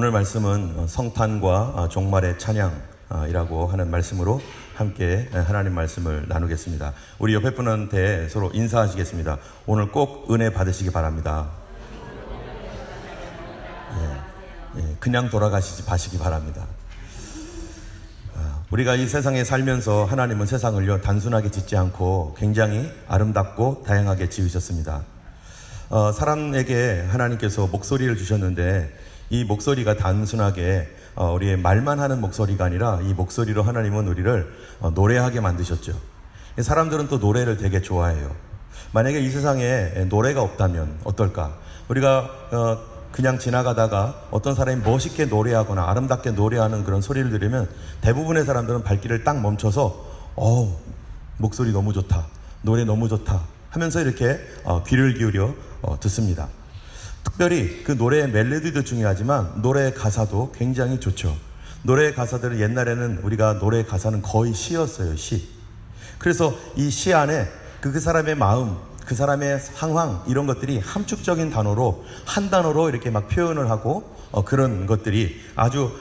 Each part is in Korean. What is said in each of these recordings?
오늘 말씀은 성탄과 종말의 찬양이라고 하는 말씀으로 함께 하나님 말씀을 나누겠습니다. 우리 옆에 분한테 서로 인사하시겠습니다. 오늘 꼭 은혜 받으시기 바랍니다. 그냥 돌아가시지 마시기 바랍니다. 우리가 이 세상에 살면서 하나님은 세상을요 단순하게 짓지 않고 굉장히 아름답고 다양하게 지으셨습니다. 사람에게 하나님께서 목소리를 주셨는데 이 목소리가 단순하게 우리의 말만 하는 목소리가 아니라 이 목소리로 하나님은 우리를 노래하게 만드셨죠. 사람들은 또 노래를 되게 좋아해요. 만약에 이 세상에 노래가 없다면 어떨까? 우리가 그냥 지나가다가 어떤 사람이 멋있게 노래하거나 아름답게 노래하는 그런 소리를 들으면 대부분의 사람들은 발길을 딱 멈춰서 목소리 너무 좋다, 노래 너무 좋다 하면서 이렇게 귀를 기울여 듣습니다. 특별히 그 노래의 멜로디도 중요하지만 노래의 가사도 굉장히 좋죠. 노래의 가사들은 옛날에는 우리가 노래의 가사는 거의 시였어요. 시. 그래서 이 시 안에 그 사람의 마음, 그 사람의 상황 이런 것들이 함축적인 단어로 한 단어로 이렇게 막 표현을 하고 그런 것들이 아주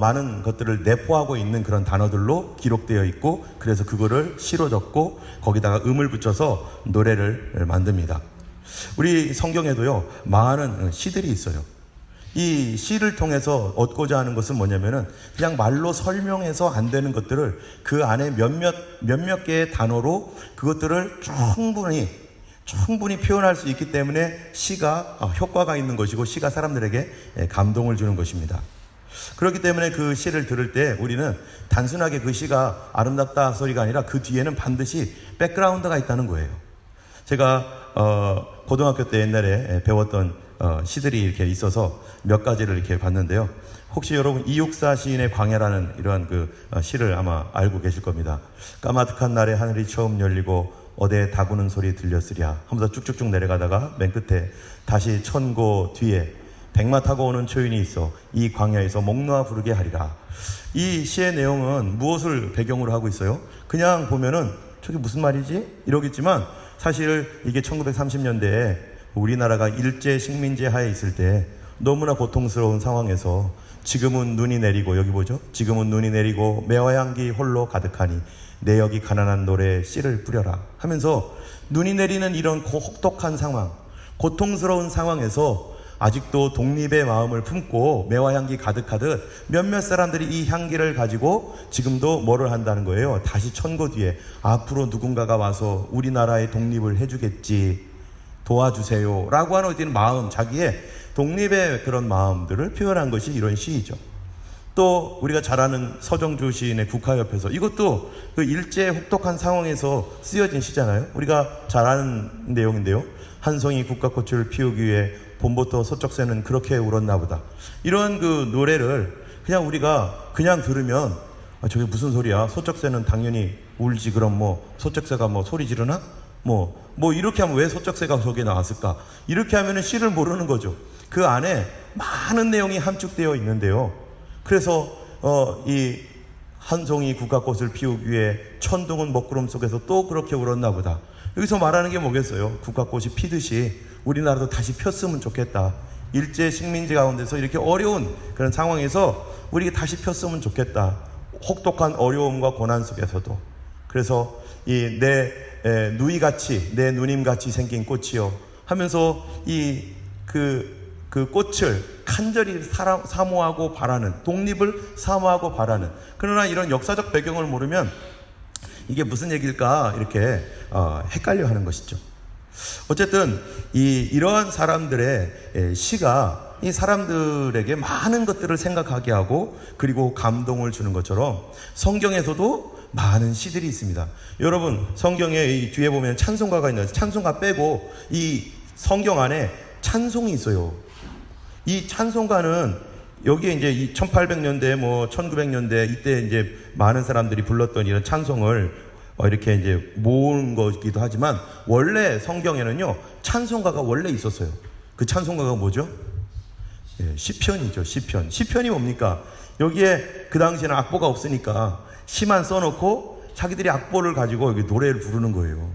많은 것들을 내포하고 있는 그런 단어들로 기록되어 있고 그래서 그거를 시로 적고 거기다가 음을 붙여서 노래를 만듭니다. 우리 성경에도요 많은 시들이 있어요. 이 시를 통해서 얻고자 하는 것은 뭐냐면은 그냥 말로 설명해서 안 되는 것들을 그 안에 몇몇 개의 단어로 그것들을 충분히 표현할 수 있기 때문에 시가 효과가 있는 것이고 시가 사람들에게 감동을 주는 것입니다. 그렇기 때문에 그 시를 들을 때 우리는 단순하게 그 시가 아름답다 소리가 아니라 그 뒤에는 반드시 백그라운드가 있다는 거예요. 제가 고등학교 때 옛날에 배웠던 시들이 이렇게 있어서 몇 가지를 이렇게 봤는데요. 혹시 여러분 이육사 시인의 광야라는 이러한 그 시를 아마 알고 계실 겁니다. 까마득한 날에 하늘이 처음 열리고 어디에 다구는 소리 들렸으랴 하면서 쭉쭉쭉 내려가다가 맨 끝에 다시 천고 뒤에 백마 타고 오는 초인이 있어 이 광야에서 목 놓아 부르게 하리라. 이 시의 내용은 무엇을 배경으로 하고 있어요? 그냥 보면은 저게 무슨 말이지? 이러겠지만 사실 이게 1930년대에 우리나라가 일제 식민지 하에 있을 때 너무나 고통스러운 상황에서 지금은 눈이 내리고 여기 보죠? 지금은 눈이 내리고 매화향기 홀로 가득하니 내 여기 가난한 노래에 씨를 뿌려라 하면서 눈이 내리는 이런 혹독한 상황, 고통스러운 상황에서 아직도 독립의 마음을 품고 매화향기 가득하듯 몇몇 사람들이 이 향기를 가지고 지금도 뭐를 한다는 거예요. 다시 천고 뒤에 앞으로 누군가가 와서 우리나라의 독립을 해주겠지, 도와주세요 라고 하는 어떤 마음, 자기의 독립의 그런 마음들을 표현한 것이 이런 시이죠. 또 우리가 잘 아는 서정주 시인의 국화협에서 이것도 그 일제 혹독한 상황에서 쓰여진 시잖아요. 우리가 잘 아는 내용인데요. 한 송이 국화꽃을 피우기 위해 봄부터 소쩍새는 그렇게 울었나 보다. 이런 그 노래를 그냥 우리가 그냥 들으면 저게 무슨 소리야? 소쩍새는 당연히 울지. 그럼 뭐 소쩍새가 뭐 소리 지르나? 뭐 이렇게 하면 왜 소쩍새가 저게 나왔을까? 이렇게 하면은 시를 모르는 거죠. 그 안에 많은 내용이 함축되어 있는데요. 그래서 이 한 송이 국화꽃을 피우기 위해 천둥은 먹구름 속에서 또 그렇게 울었나 보다. 여기서 말하는 게 뭐겠어요? 국화꽃이 피듯이 우리나라도 다시 폈으면 좋겠다. 일제 식민지 가운데서 이렇게 어려운 그런 상황에서 우리가 다시 폈으면 좋겠다. 혹독한 어려움과 고난 속에서도. 그래서 이 내 누이같이 내 누님같이 생긴 꽃이요 하면서 그 꽃을 간절히 사모하고 바라는, 독립을 사모하고 바라는. 그러나 이런 역사적 배경을 모르면 이게 무슨 얘기일까 이렇게 헷갈려 하는 것이죠. 어쨌든 이러한 사람들의 시가 이 사람들에게 많은 것들을 생각하게 하고 그리고 감동을 주는 것처럼 성경에서도 많은 시들이 있습니다. 여러분 성경에 이 뒤에 보면 찬송가가 있는데 찬송가 빼고 이 성경 안에 찬송이 있어요. 이 찬송가는 여기에 이제 1800년대 뭐 1900년대 이때 이제 많은 사람들이 불렀던 이런 찬송을 이렇게 이제 모은 거기도 하지만 원래 성경에는요 찬송가가 원래 있었어요. 그 찬송가가 뭐죠? 시편이죠. 시편이 뭡니까? 여기에 그 당시에는 악보가 없으니까 시만 써놓고 자기들이 악보를 가지고 여기 노래를 부르는 거예요.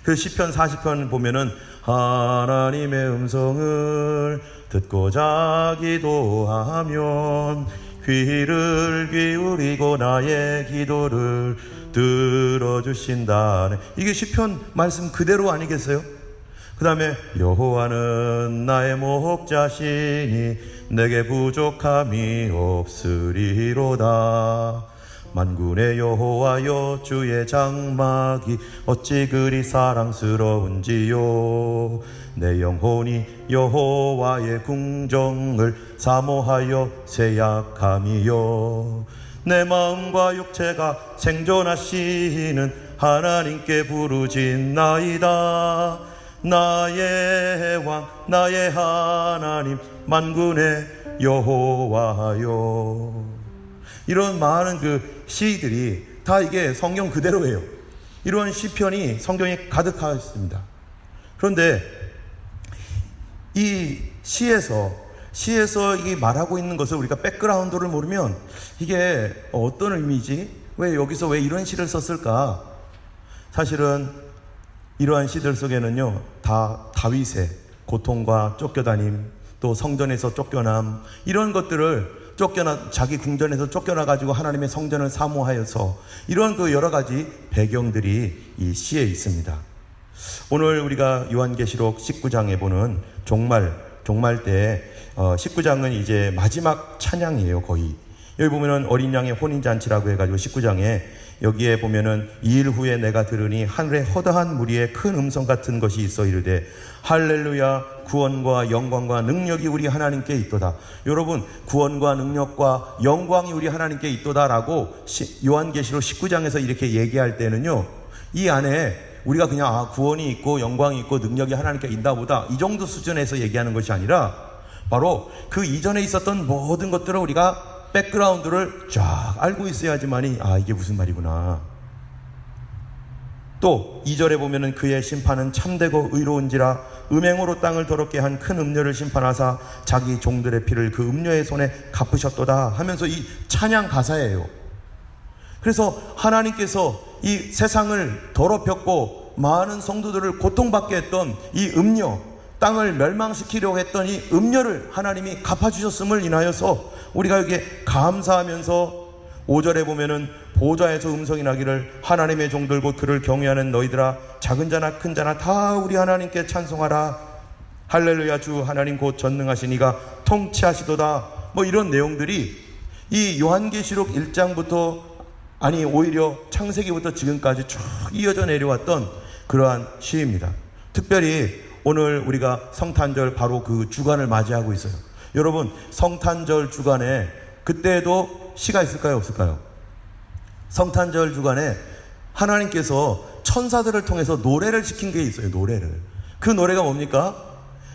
그 시편 40편 보면은 하나님의 음성을 듣고자 기도하면 귀를 기울이고 나의 기도를 들어주신다. 이게 시편 말씀 그대로 아니겠어요? 그 다음에 여호와는 나의 목자시니 내게 부족함이 없으리로다. 만군의 여호와여 주의 장막이 어찌 그리 사랑스러운지요. 내 영혼이 여호와의 궁정을 사모하여 세약함이요. 내 마음과 육체가 생존하시는 하나님께 부르짖나이다. 나의 왕 나의 하나님 만군의 여호와여. 이런 많은 그 시들이 다 이게 성경 그대로예요. 이런 시편이 성경에 가득하여 있습니다. 그런데 이 시에서 이게 말하고 있는 것을 우리가 백그라운드를 모르면 이게 어떤 의미지? 왜 여기서 왜 이런 시를 썼을까? 사실은 이러한 시들 속에는요, 다 다윗의 고통과 쫓겨다님, 또 성전에서 쫓겨남, 이런 것들을 자기 궁전에서 쫓겨나가지고 하나님의 성전을 사모하여서 이런 그 여러 가지 배경들이 이 시에 있습니다. 오늘 우리가 요한계시록 19장에 보는 종말 때 19장은 이제 마지막 찬양이에요, 거의. 여기 보면은 어린 양의 혼인잔치라고 해가지고 19장에 여기에 보면은 2일 후에 내가 들으니 하늘에 허다한 무리의 큰 음성 같은 것이 있어 이르되 할렐루야 구원과 영광과 능력이 우리 하나님께 있도다. 여러분, 구원과 능력과 영광이 우리 하나님께 있도다라고 요한계시록 19장에서 이렇게 얘기할 때는요, 이 안에 우리가 그냥 구원이 있고 영광이 있고 능력이 하나님께 있다 보다 이 정도 수준에서 얘기하는 것이 아니라 바로 그 이전에 있었던 모든 것들을 우리가 백그라운드를 쫙 알고 있어야지만이 이게 무슨 말이구나. 또 2절에 보면은 그의 심판은 참되고 의로운지라 음행으로 땅을 더럽게 한 큰 음녀를 심판하사 자기 종들의 피를 그 음녀의 손에 갚으셨도다 하면서 이 찬양 가사예요. 그래서 하나님께서 이 세상을 더럽혔고 많은 성도들을 고통받게 했던 이 음녀, 땅을 멸망시키려고 했던 이 음녀를 하나님이 갚아주셨음을 인하여서 우리가 여기에 감사하면서 5절에 보면은 보좌에서 음성이 나기를 하나님의 종들 곧 그를 경외하는 너희들아 작은 자나 큰 자나 다 우리 하나님께 찬송하라. 할렐루야 주 하나님 곧 전능하신 이가 통치하시도다. 뭐 이런 내용들이 이 요한계시록 1장부터 오히려 창세기부터 지금까지 쭉 이어져 내려왔던 그러한 시입니다. 특별히 오늘 우리가 성탄절 바로 그 주간을 맞이하고 있어요. 여러분, 성탄절 주간에 그때에도 시가 있을까요, 없을까요? 성탄절 주간에 하나님께서 천사들을 통해서 노래를 시킨 게 있어요. 노래를. 그 노래가 뭡니까?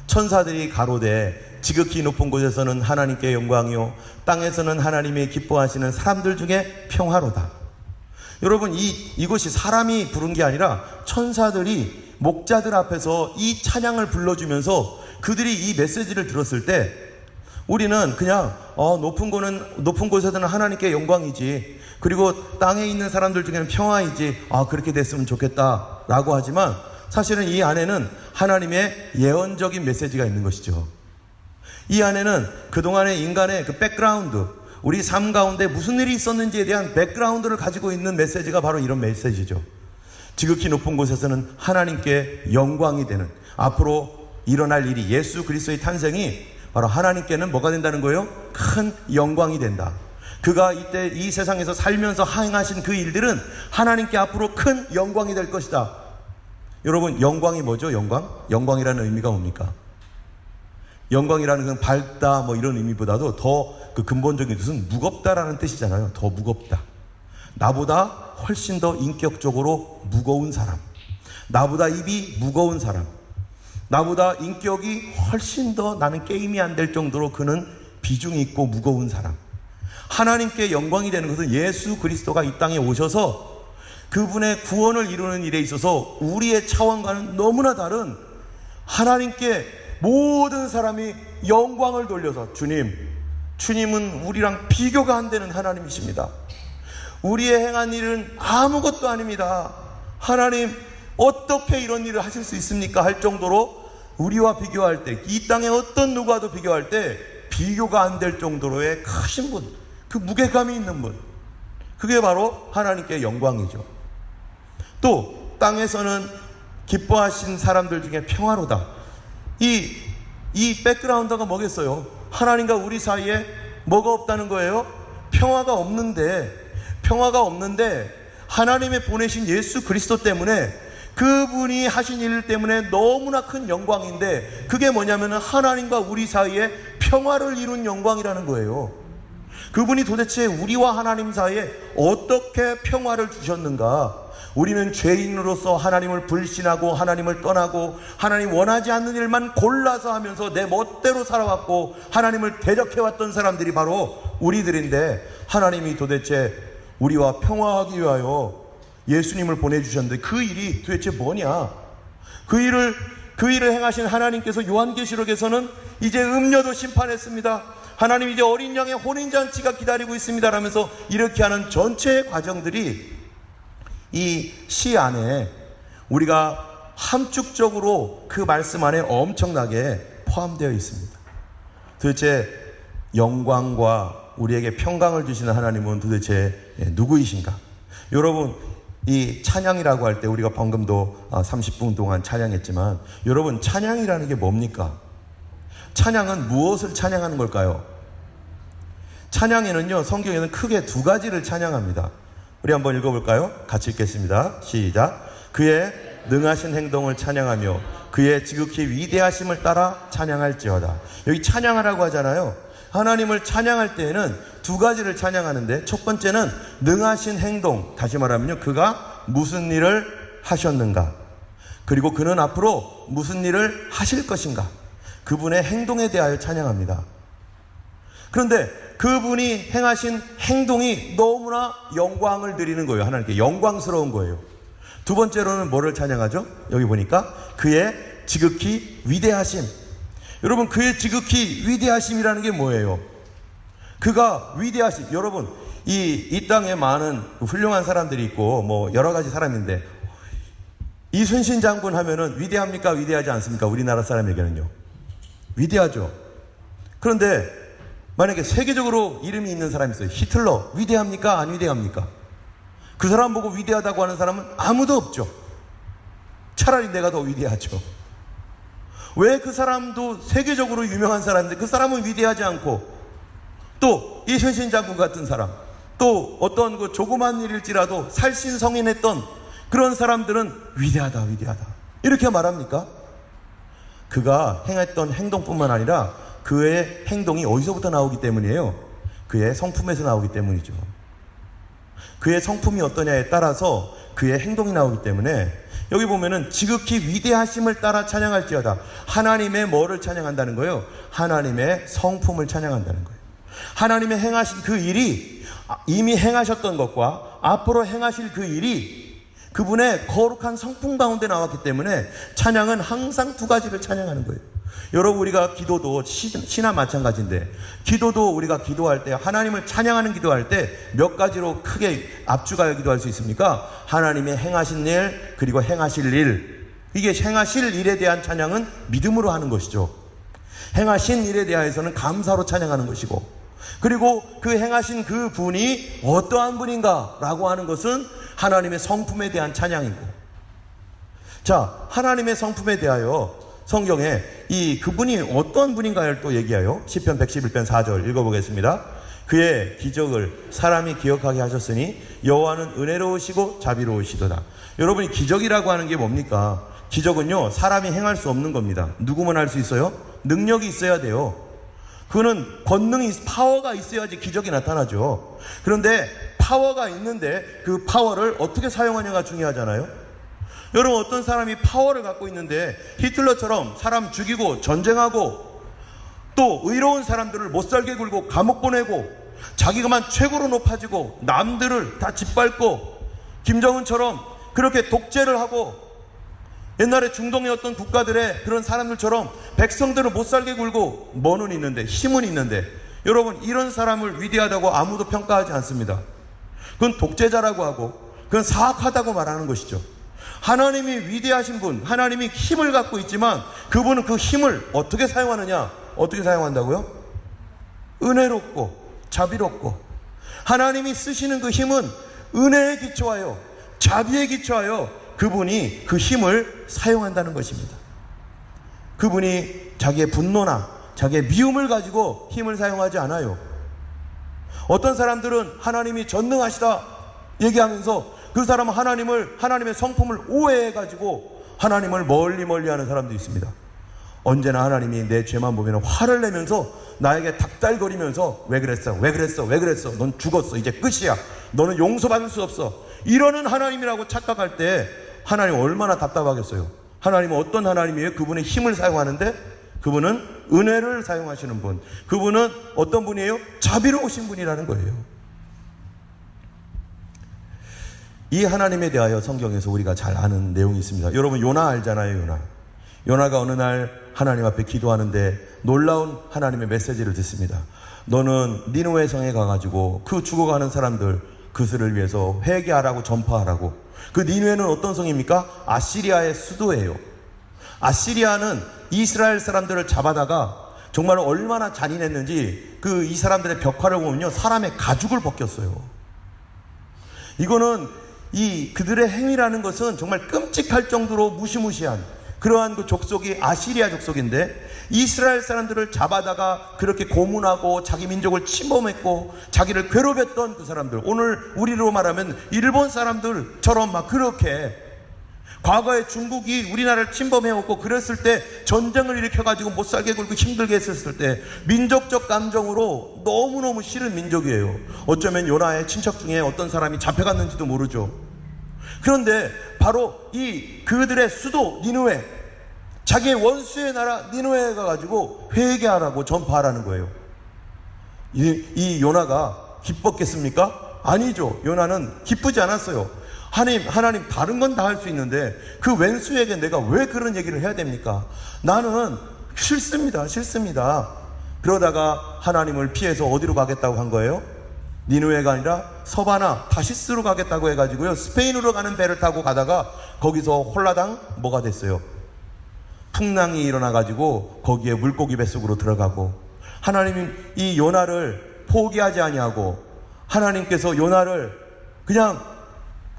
천사들이 가로되 지극히 높은 곳에서는 하나님께 영광이요 땅에서는 하나님이 기뻐하시는 사람들 중에 평화로다. 여러분, 이것이 사람이 부른 게 아니라 천사들이 목자들 앞에서 이 찬양을 불러주면서 그들이 이 메시지를 들었을 때 우리는 그냥 높은 곳에서는 하나님께 영광이지, 그리고 땅에 있는 사람들 중에는 평화이지, 그렇게 됐으면 좋겠다 라고 하지만 사실은 이 안에는 하나님의 예언적인 메시지가 있는 것이죠. 이 안에는 그동안의 인간의 그 백그라운드, 우리 삶 가운데 무슨 일이 있었는지에 대한 백그라운드를 가지고 있는 메시지가 바로 이런 메시지죠. 지극히 높은 곳에서는 하나님께 영광이 되는, 앞으로 일어날 일이, 예수 그리스도의 탄생이 바로 하나님께는 뭐가 된다는 거예요? 큰 영광이 된다. 그가 이때 이 세상에서 살면서 행하신 그 일들은 하나님께 앞으로 큰 영광이 될 것이다. 여러분, 영광이 뭐죠? 영광이라는 의미가 뭡니까? 영광이라는 건 밝다 뭐 이런 의미보다도 더 그 근본적인 뜻은 무겁다라는 뜻이잖아요. 더 무겁다. 나보다 훨씬 더 인격적으로 무거운 사람, 나보다 입이 무거운 사람, 나보다 인격이 훨씬 더 나는 게임이 안 될 정도로 그는 비중이 있고 무거운 사람. 하나님께 영광이 되는 것은 예수 그리스도가 이 땅에 오셔서 그분의 구원을 이루는 일에 있어서 우리의 차원과는 너무나 다른, 하나님께 모든 사람이 영광을 돌려서 주님은 우리랑 비교가 안 되는 하나님이십니다. 우리의 행한 일은 아무것도 아닙니다. 하나님, 어떻게 이런 일을 하실 수 있습니까? 할 정도로 우리와 비교할 때, 이 땅의 어떤 누구와도 비교할 때 비교가 안 될 정도로의 크신 분, 그 무게감이 있는 분, 그게 바로 하나님께 영광이죠. 또 땅에서는 기뻐하신 사람들 중에 평화로다. 이 백그라운드가 뭐겠어요? 하나님과 우리 사이에 뭐가 없다는 거예요? 평화가 없는데 하나님의 보내신 예수 그리스도 때문에, 그분이 하신 일 때문에 너무나 큰 영광인데, 그게 뭐냐면 하나님과 우리 사이에 평화를 이룬 영광이라는 거예요. 그분이 도대체 우리와 하나님 사이에 어떻게 평화를 주셨는가? 우리는 죄인으로서 하나님을 불신하고 하나님을 떠나고 하나님 원하지 않는 일만 골라서 하면서 내 멋대로 살아왔고 하나님을 대적해왔던 사람들이 바로 우리들인데, 하나님이 도대체 우리와 평화하기 위하여 예수님을 보내주셨는데 그 일이 도대체 뭐냐? 그 일을 행하신 하나님께서 요한계시록에서는 이제 음녀도 심판했습니다. 하나님 이제 어린 양의 혼인잔치가 기다리고 있습니다 라면서 이렇게 하는 전체의 과정들이 이 시 안에 우리가 함축적으로 그 말씀 안에 엄청나게 포함되어 있습니다. 도대체 영광과 우리에게 평강을 주시는 하나님은 도대체 누구이신가? 여러분, 이 찬양이라고 할 때 우리가 방금도 30분 동안 찬양했지만, 여러분, 찬양이라는 게 뭡니까? 찬양은 무엇을 찬양하는 걸까요? 찬양에는요, 성경에는 크게 두 가지를 찬양합니다. 우리 한번 읽어볼까요? 같이 읽겠습니다. 시작. 그의 능하신 행동을 찬양하며 그의 지극히 위대하심을 따라 찬양할지어다. 여기 찬양하라고 하잖아요. 하나님을 찬양할 때에는 두 가지를 찬양하는데, 첫 번째는 능하신 행동, 다시 말하면요, 그가 무슨 일을 하셨는가, 그리고 그는 앞으로 무슨 일을 하실 것인가, 그분의 행동에 대하여 찬양합니다. 그런데 그분이 행하신 행동이 너무나 영광을 드리는 거예요. 하나님께 영광스러운 거예요. 두 번째로는 뭐를 찬양하죠? 여기 보니까 그의 지극히 위대하심. 여러분, 그의 지극히 위대하심이라는 게 뭐예요? 그가 위대하심. 여러분, 이 땅에 많은 훌륭한 사람들이 있고 뭐 여러 가지 사람인데, 이순신 장군 하면은 위대합니까? 위대하지 않습니까? 우리나라 사람에게는요, 위대하죠. 그런데 만약에 세계적으로 이름이 있는 사람이 있어요. 히틀러, 위대합니까? 안 위대합니까? 그 사람 보고 위대하다고 하는 사람은 아무도 없죠. 차라리 내가 더 위대하죠. 왜 그 사람도 세계적으로 유명한 사람인데 그 사람은 위대하지 않고, 또 이순신 장군 같은 사람, 또 어떤 그 조그만 일일지라도 살신성인했던 그런 사람들은 위대하다 이렇게 말합니까? 그가 행했던 행동뿐만 아니라 그의 행동이 어디서부터 나오기 때문이에요? 그의 성품에서 나오기 때문이죠. 그의 성품이 어떠냐에 따라서 그의 행동이 나오기 때문에, 여기 보면은 지극히 위대하심을 따라 찬양할지어다. 하나님의 뭐를 찬양한다는 거예요? 하나님의 성품을 찬양한다는 거예요. 하나님의 행하신 그 일이, 이미 행하셨던 것과 앞으로 행하실 그 일이 그분의 거룩한 성품 가운데 나왔기 때문에 찬양은 항상 두 가지를 찬양하는 거예요. 여러분, 우리가 기도도 시나 마찬가지인데, 기도도 우리가 기도할 때, 하나님을 찬양하는 기도할 때 몇 가지로 크게 압축하여 기도할 수 있습니까? 하나님의 행하신 일, 그리고 행하실 일. 이게 행하실 일에 대한 찬양은 믿음으로 하는 것이죠. 행하신 일에 대해서는 감사로 찬양하는 것이고, 그리고 그 행하신 그 분이 어떠한 분인가 라고 하는 것은 하나님의 성품에 대한 찬양이고. 자, 하나님의 성품에 대하여 성경에 그분이 어떤 분인가를 또 얘기해요. 시편 111편 4절 읽어보겠습니다. 그의 기적을 사람이 기억하게 하셨으니 여호와는 은혜로우시고 자비로우시도다. 여러분이 기적이라고 하는 게 뭡니까? 기적은요, 사람이 행할 수 없는 겁니다. 누구만 할 수 있어요? 능력이 있어야 돼요. 그거는 권능이, 파워가 있어야지 기적이 나타나죠. 그런데 파워가 있는데 그 파워를 어떻게 사용하냐가 중요하잖아요. 여러분, 어떤 사람이 파워를 갖고 있는데 히틀러처럼 사람 죽이고 전쟁하고 또 의로운 사람들을 못살게 굴고 감옥 보내고 자기가만 최고로 높아지고 남들을 다 짓밟고 김정은처럼 그렇게 독재를 하고 옛날에 중동의 어떤 국가들의 그런 사람들처럼 백성들을 못살게 굴고 뭐는 있는데, 힘은 있는데, 여러분, 이런 사람을 위대하다고 아무도 평가하지 않습니다. 그건 독재자라고 하고 그건 사악하다고 말하는 것이죠. 하나님이 위대하신 분, 하나님이 힘을 갖고 있지만 그분은 그 힘을 어떻게 사용하느냐? 어떻게 사용한다고요? 은혜롭고 자비롭고. 하나님이 쓰시는 그 힘은 은혜에 기초하여 자비에 기초하여 그분이 그 힘을 사용한다는 것입니다. 그분이 자기의 분노나 자기의 미움을 가지고 힘을 사용하지 않아요. 어떤 사람들은 하나님이 전능하시다 얘기하면서 그 사람은 하나님의 성품을 오해해가지고 하나님을 멀리 하는 사람도 있습니다. 언제나 하나님이 내 죄만 보면 화를 내면서 나에게 닥달거리면서 왜 그랬어? 넌 죽었어. 이제 끝이야. 너는 용서받을 수 없어. 이러는 하나님이라고 착각할 때 하나님 얼마나 답답하겠어요. 하나님은 어떤 하나님이에요? 그분의 힘을 사용하는데 그분은 은혜를 사용하시는 분. 그분은 어떤 분이에요? 자비로우신 분이라는 거예요. 이 하나님에 대하여 성경에서 우리가 잘 아는 내용이 있습니다. 여러분 요나 알잖아요. 요나가 어느 날 하나님 앞에 기도하는데 놀라운 하나님의 메시지를 듣습니다. 너는 니느웨 성에 가가지고 그 죽어가는 사람들 그들을 위해서 회개하라고 전파하라고. 그 니느웨는 어떤 성입니까? 아시리아의 수도예요. 아시리아는 이스라엘 사람들을 잡아다가 정말 얼마나 잔인했는지 그 이 사람들의 벽화를 보면요 사람의 가죽을 벗겼어요. 이거는 그들의 행위라는 것은 정말 끔찍할 정도로 무시무시한 그러한 그 족속이 아시리아 족속인데 이스라엘 사람들을 잡아다가 그렇게 고문하고 자기 민족을 침범했고 자기를 괴롭혔던 그 사람들, 오늘 우리로 말하면 일본 사람들처럼 막 그렇게 과거에 중국이 우리나라를 침범해왔고 그랬을 때 전쟁을 일으켜가지고 못살게 굴고 힘들게 했었을 때 민족적 감정으로 너무너무 싫은 민족이에요. 어쩌면 요나의 친척 중에 어떤 사람이 잡혀갔는지도 모르죠. 그런데 바로 그들의 수도 니느웨, 자기의 원수의 나라 니느웨에 가가지고 회개하라고 전파하라는 거예요. 이 요나가 기뻤겠습니까? 아니죠. 요나는 기쁘지 않았어요. 하나님 다른 건 다 할 수 있는데 그 왼수에게 내가 왜 그런 얘기를 해야 됩니까? 나는 싫습니다. 그러다가 하나님을 피해서 어디로 가겠다고 한 거예요? 니느웨가 아니라 서바나 다시스로 가겠다고 해가지고요 스페인으로 가는 배를 타고 가다가 거기서 홀라당 뭐가 됐어요? 풍랑이 일어나가지고 거기에 물고기 뱃속으로 들어가고, 하나님이 이 요나를 포기하지 아니하고 하나님께서 요나를 그냥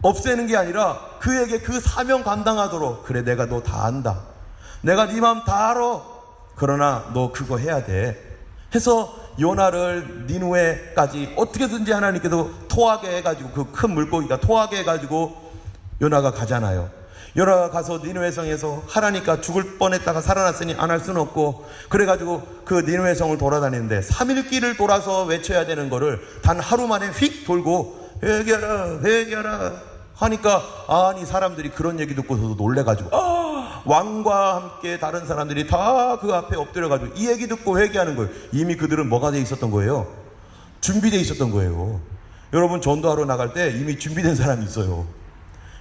없애는 게 아니라 그에게 그 사명 감당하도록, 그래 내가 너 다 안다, 내가 네 마음 다 알아, 그러나 너 그거 해야 돼 해서 요나를 니느웨까지 어떻게든지 하나님께서 토하게 해가지고 그 큰 물고기가 토하게 해가지고 요나가 가잖아요. 요나가 가서 니느웨 성에서 하라니까 죽을 뻔했다가 살아났으니 안 할 수는 없고, 그래가지고 그 니느웨 성을 돌아다니는데 3일 길을 돌아서 외쳐야 되는 거를 단 하루 만에 휙 돌고 회개하라 하니까, 아니 사람들이 그런 얘기 듣고서도 놀래가지고 왕과 함께 다른 사람들이 다 그 앞에 엎드려가지고 이 얘기 듣고 회개하는 거예요. 이미 그들은 뭐가 돼 있었던 거예요? 준비돼 있었던 거예요. 여러분 전도하러 나갈 때 이미 준비된 사람이 있어요.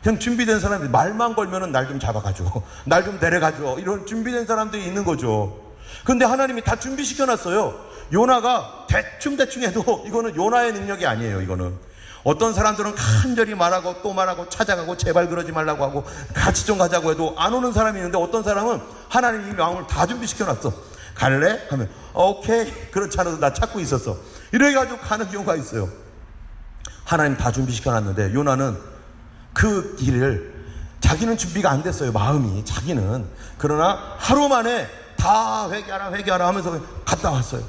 그냥 준비된 사람들이 말만 걸면은 날 좀 잡아가지고 날 좀 데려가지고 이런 준비된 사람들이 있는 거죠. 근데 하나님이 다 준비시켜놨어요. 요나가 대충 해도 이거는 요나의 능력이 아니에요. 이거는 어떤 사람들은 간절히 말하고 또 말하고 찾아가고 제발 그러지 말라고 하고 같이 좀 가자고 해도 안 오는 사람이 있는데, 어떤 사람은 하나님이 마음을 다 준비시켜놨어. 갈래? 하면 오케이, 그렇지 않아도 나 찾고 있었어, 이래가지고 가는 경우가 있어요. 하나님 다 준비시켜놨는데 요나는 그 길을, 자기는 준비가 안 됐어요, 마음이, 자기는. 그러나 하루 만에 다 회개하라 하면서 갔다 왔어요.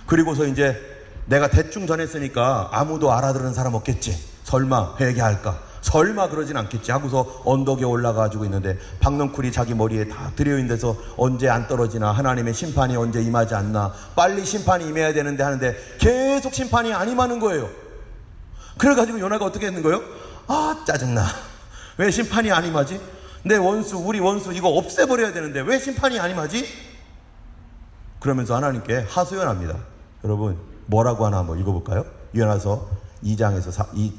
그리고서 이제 내가 대충 전했으니까 아무도 알아들은 사람 없겠지, 설마 회개할까, 설마 그러진 않겠지 하고서 언덕에 올라가지고 있는데 박넝쿨이 자기 머리에 다 들여있는 데서 언제 안 떨어지나, 하나님의 심판이 언제 임하지 않나, 빨리 심판이 임해야 되는데 하는데 계속 심판이 안 임하는 거예요. 그래가지고 요나가 어떻게 했는 거예요? 짜증나, 왜 심판이 안 임하지? 내 원수, 우리 원수 이거 없애버려야 되는데 왜 심판이 안 임하지? 그러면서 하나님께 하소연합니다. 여러분 뭐라고 하나 한번 읽어볼까요? 요나서 2장에서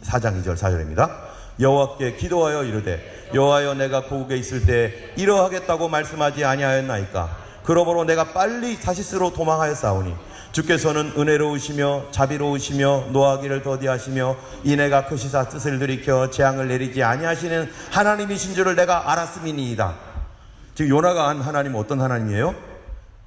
4장 2절 4절입니다. 여호와께 기도하여 이르되 여호와여 내가 고국에 있을 때 이러하겠다고 말씀하지 아니하였나이까? 그러므로 내가 빨리 다시스로 도망하였사오니 주께서는 은혜로우시며 자비로우시며 노하기를 더디하시며 인애가 크시사 뜻을 들이켜 재앙을 내리지 아니하시는 하나님이신 줄을 내가 알았음이니이다. 지금 요나가 한 하나님은 어떤 하나님이에요?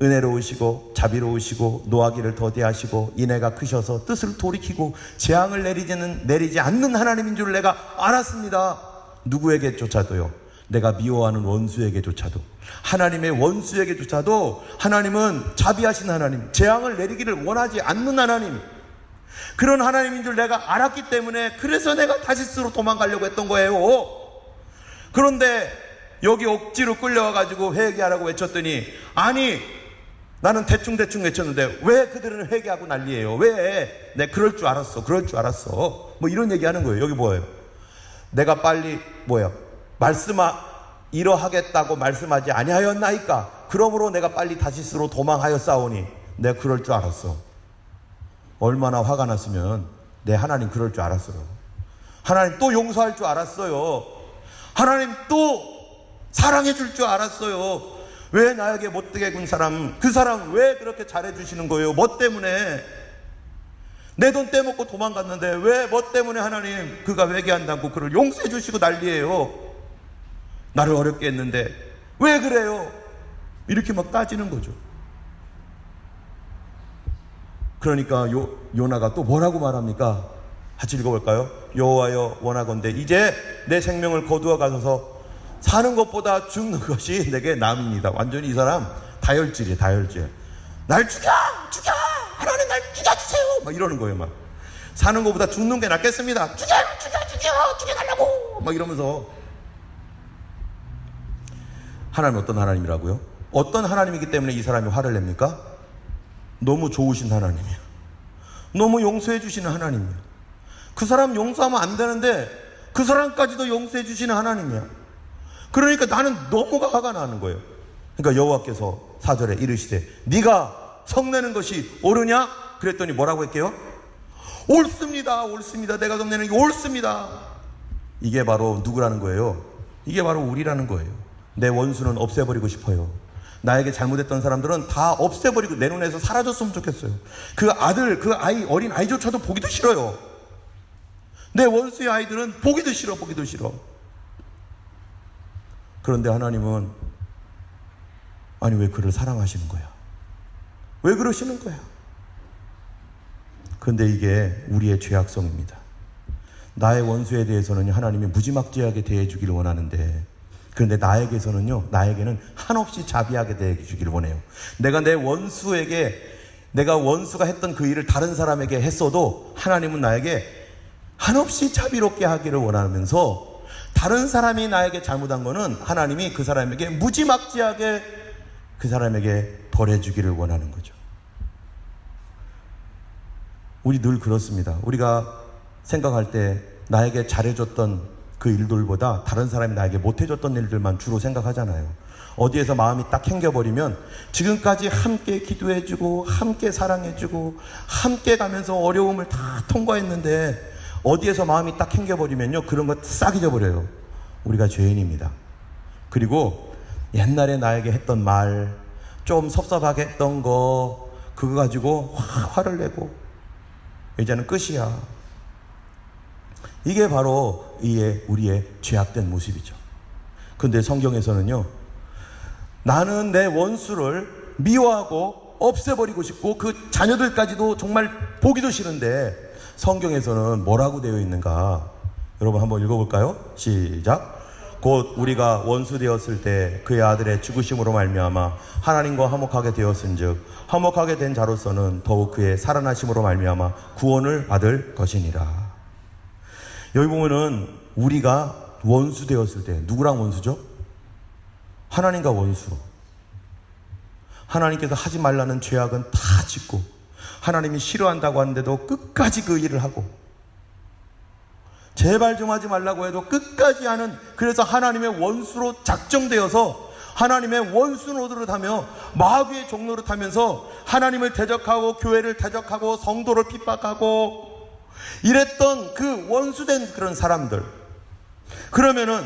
은혜로우시고 자비로우시고 노하기를 더디하시고 인애가 크셔서 뜻을 돌이키고 재앙을 내리지 않는 하나님인 줄을 내가 알았습니다. 누구에게조차도요, 내가 미워하는 원수에게조차도, 하나님의 원수에게조차도 하나님은 자비하신 하나님, 재앙을 내리기를 원하지 않는 하나님, 그런 하나님인 줄 내가 알았기 때문에 그래서 내가 다시스로 도망가려고 했던 거예요. 그런데 여기 억지로 끌려와가지고 회개하라고 외쳤더니, 아니 나는 대충 외쳤는데 왜 그들은 회개하고 난리예요? 왜? 내 그럴 줄 알았어 뭐 이런 얘기하는 거예요. 여기 뭐예요? 내가 빨리 이러하겠다고 말씀하지 아니하였나이까? 그러므로 내가 빨리 다시스로 도망하였사오니 내가 그럴 줄 알았어. 얼마나 화가 났으면 내 하나님 그럴 줄 알았어요. 하나님 또 용서할 줄 알았어요. 하나님 또 사랑해 줄 줄 알았어요. 왜 나에게 못되게 군 사람, 그 사람 왜 그렇게 잘해 주시는 거예요? 뭐 때문에? 내 돈 떼먹고 도망갔는데 왜 뭐 때문에 하나님 그가 회개한다고 그를 용서해 주시고 난리예요? 나를 어렵게 했는데 왜 그래요? 이렇게 막 따지는 거죠. 그러니까 요나가 또 뭐라고 말합니까? 같이 읽어볼까요? 여호와여 원하건대 이제 내 생명을 거두어 가셔서 사는 것보다 죽는 것이 내게 남입니다. 완전히 이 사람 다혈질이에요. 다혈질. 날 죽여 하나님 날 죽여주세요 막 이러는 거예요. 막 사는 것보다 죽는 게 낫겠습니다. 죽여달라고 막 이러면서. 하나님 어떤 하나님이라고요? 어떤 하나님이기 때문에 이 사람이 화를 냅니까? 너무 좋으신 하나님이에요. 너무 용서해 주시는 하나님이에요. 그 사람 용서하면 안 되는데 그 사람까지도 용서해 주시는 하나님이야. 그러니까 나는 너무가 화가 나는 거예요. 그러니까 여호와께서 4절에 이르시되 네가 성내는 것이 옳으냐? 그랬더니 뭐라고 할게요? 옳습니다. 내가 성내는 게 옳습니다. 이게 바로 누구라는 거예요? 이게 바로 우리라는 거예요. 내 원수는 없애버리고 싶어요. 나에게 잘못했던 사람들은 다 없애버리고 내 눈에서 사라졌으면 좋겠어요. 그 아들, 그 아이, 어린 아이조차도 보기도 싫어요. 내 원수의 아이들은 보기도 싫어. 그런데 하나님은 아니 왜 그를 사랑하시는 거야? 왜 그러시는 거야? 그런데 이게 우리의 죄악성입니다. 나의 원수에 대해서는 하나님이 무지막지하게 대해주기를 원하는데, 그런데 나에게는 한없이 자비하게 대해주기를 원해요. 내가 원수가 했던 그 일을 다른 사람에게 했어도 하나님은 나에게 한없이 자비롭게 하기를 원하면서, 다른 사람이 나에게 잘못한 거는 하나님이 그 사람에게 무지막지하게 그 사람에게 벌해주기를 원하는 거죠. 우리 늘 그렇습니다. 우리가 생각할 때 나에게 잘해줬던 그 일들보다 다른 사람이 나에게 못해줬던 일들만 주로 생각하잖아요. 어디에서 마음이 딱 hen겨버리면 지금까지 함께 기도해주고 함께 사랑해주고 함께 가면서 어려움을 다 통과했는데 어디에서 마음이 딱 hen겨버리면요, 그런 거 싹 잊어버려요. 우리가 죄인입니다. 그리고 옛날에 나에게 했던 말, 좀 섭섭하게 했던 거, 그거 가지고 화를 내고 이제는 끝이야. 이게 바로 우리의 죄악된 모습이죠. 그런데 성경에서는요, 나는 내 원수를 미워하고 없애버리고 싶고 그 자녀들까지도 정말 보기도 싫은데 성경에서는 뭐라고 되어 있는가? 여러분 한번 읽어볼까요? 시작. 곧 우리가 원수 되었을 때 그의 아들의 죽으심으로 말미암아 하나님과 화목하게 되었은즉 화목하게 된 자로서는 더욱 그의 살아나심으로 말미암아 구원을 받을 것이니라. 여기 보면은 우리가 원수 되었을 때 누구랑 원수죠? 하나님과 원수. 하나님께서 하지 말라는 죄악은 다 짓고 하나님이 싫어한다고 하는데도 끝까지 그 일을 하고, 제발 좀 하지 말라고 해도 끝까지 하는, 그래서 하나님의 원수로 작정되어서 하나님의 원수 노릇하며 마귀의 종노릇하면서 하나님을 대적하고 교회를 대적하고 성도를 핍박하고 이랬던 그 원수된 그런 사람들. 그러면은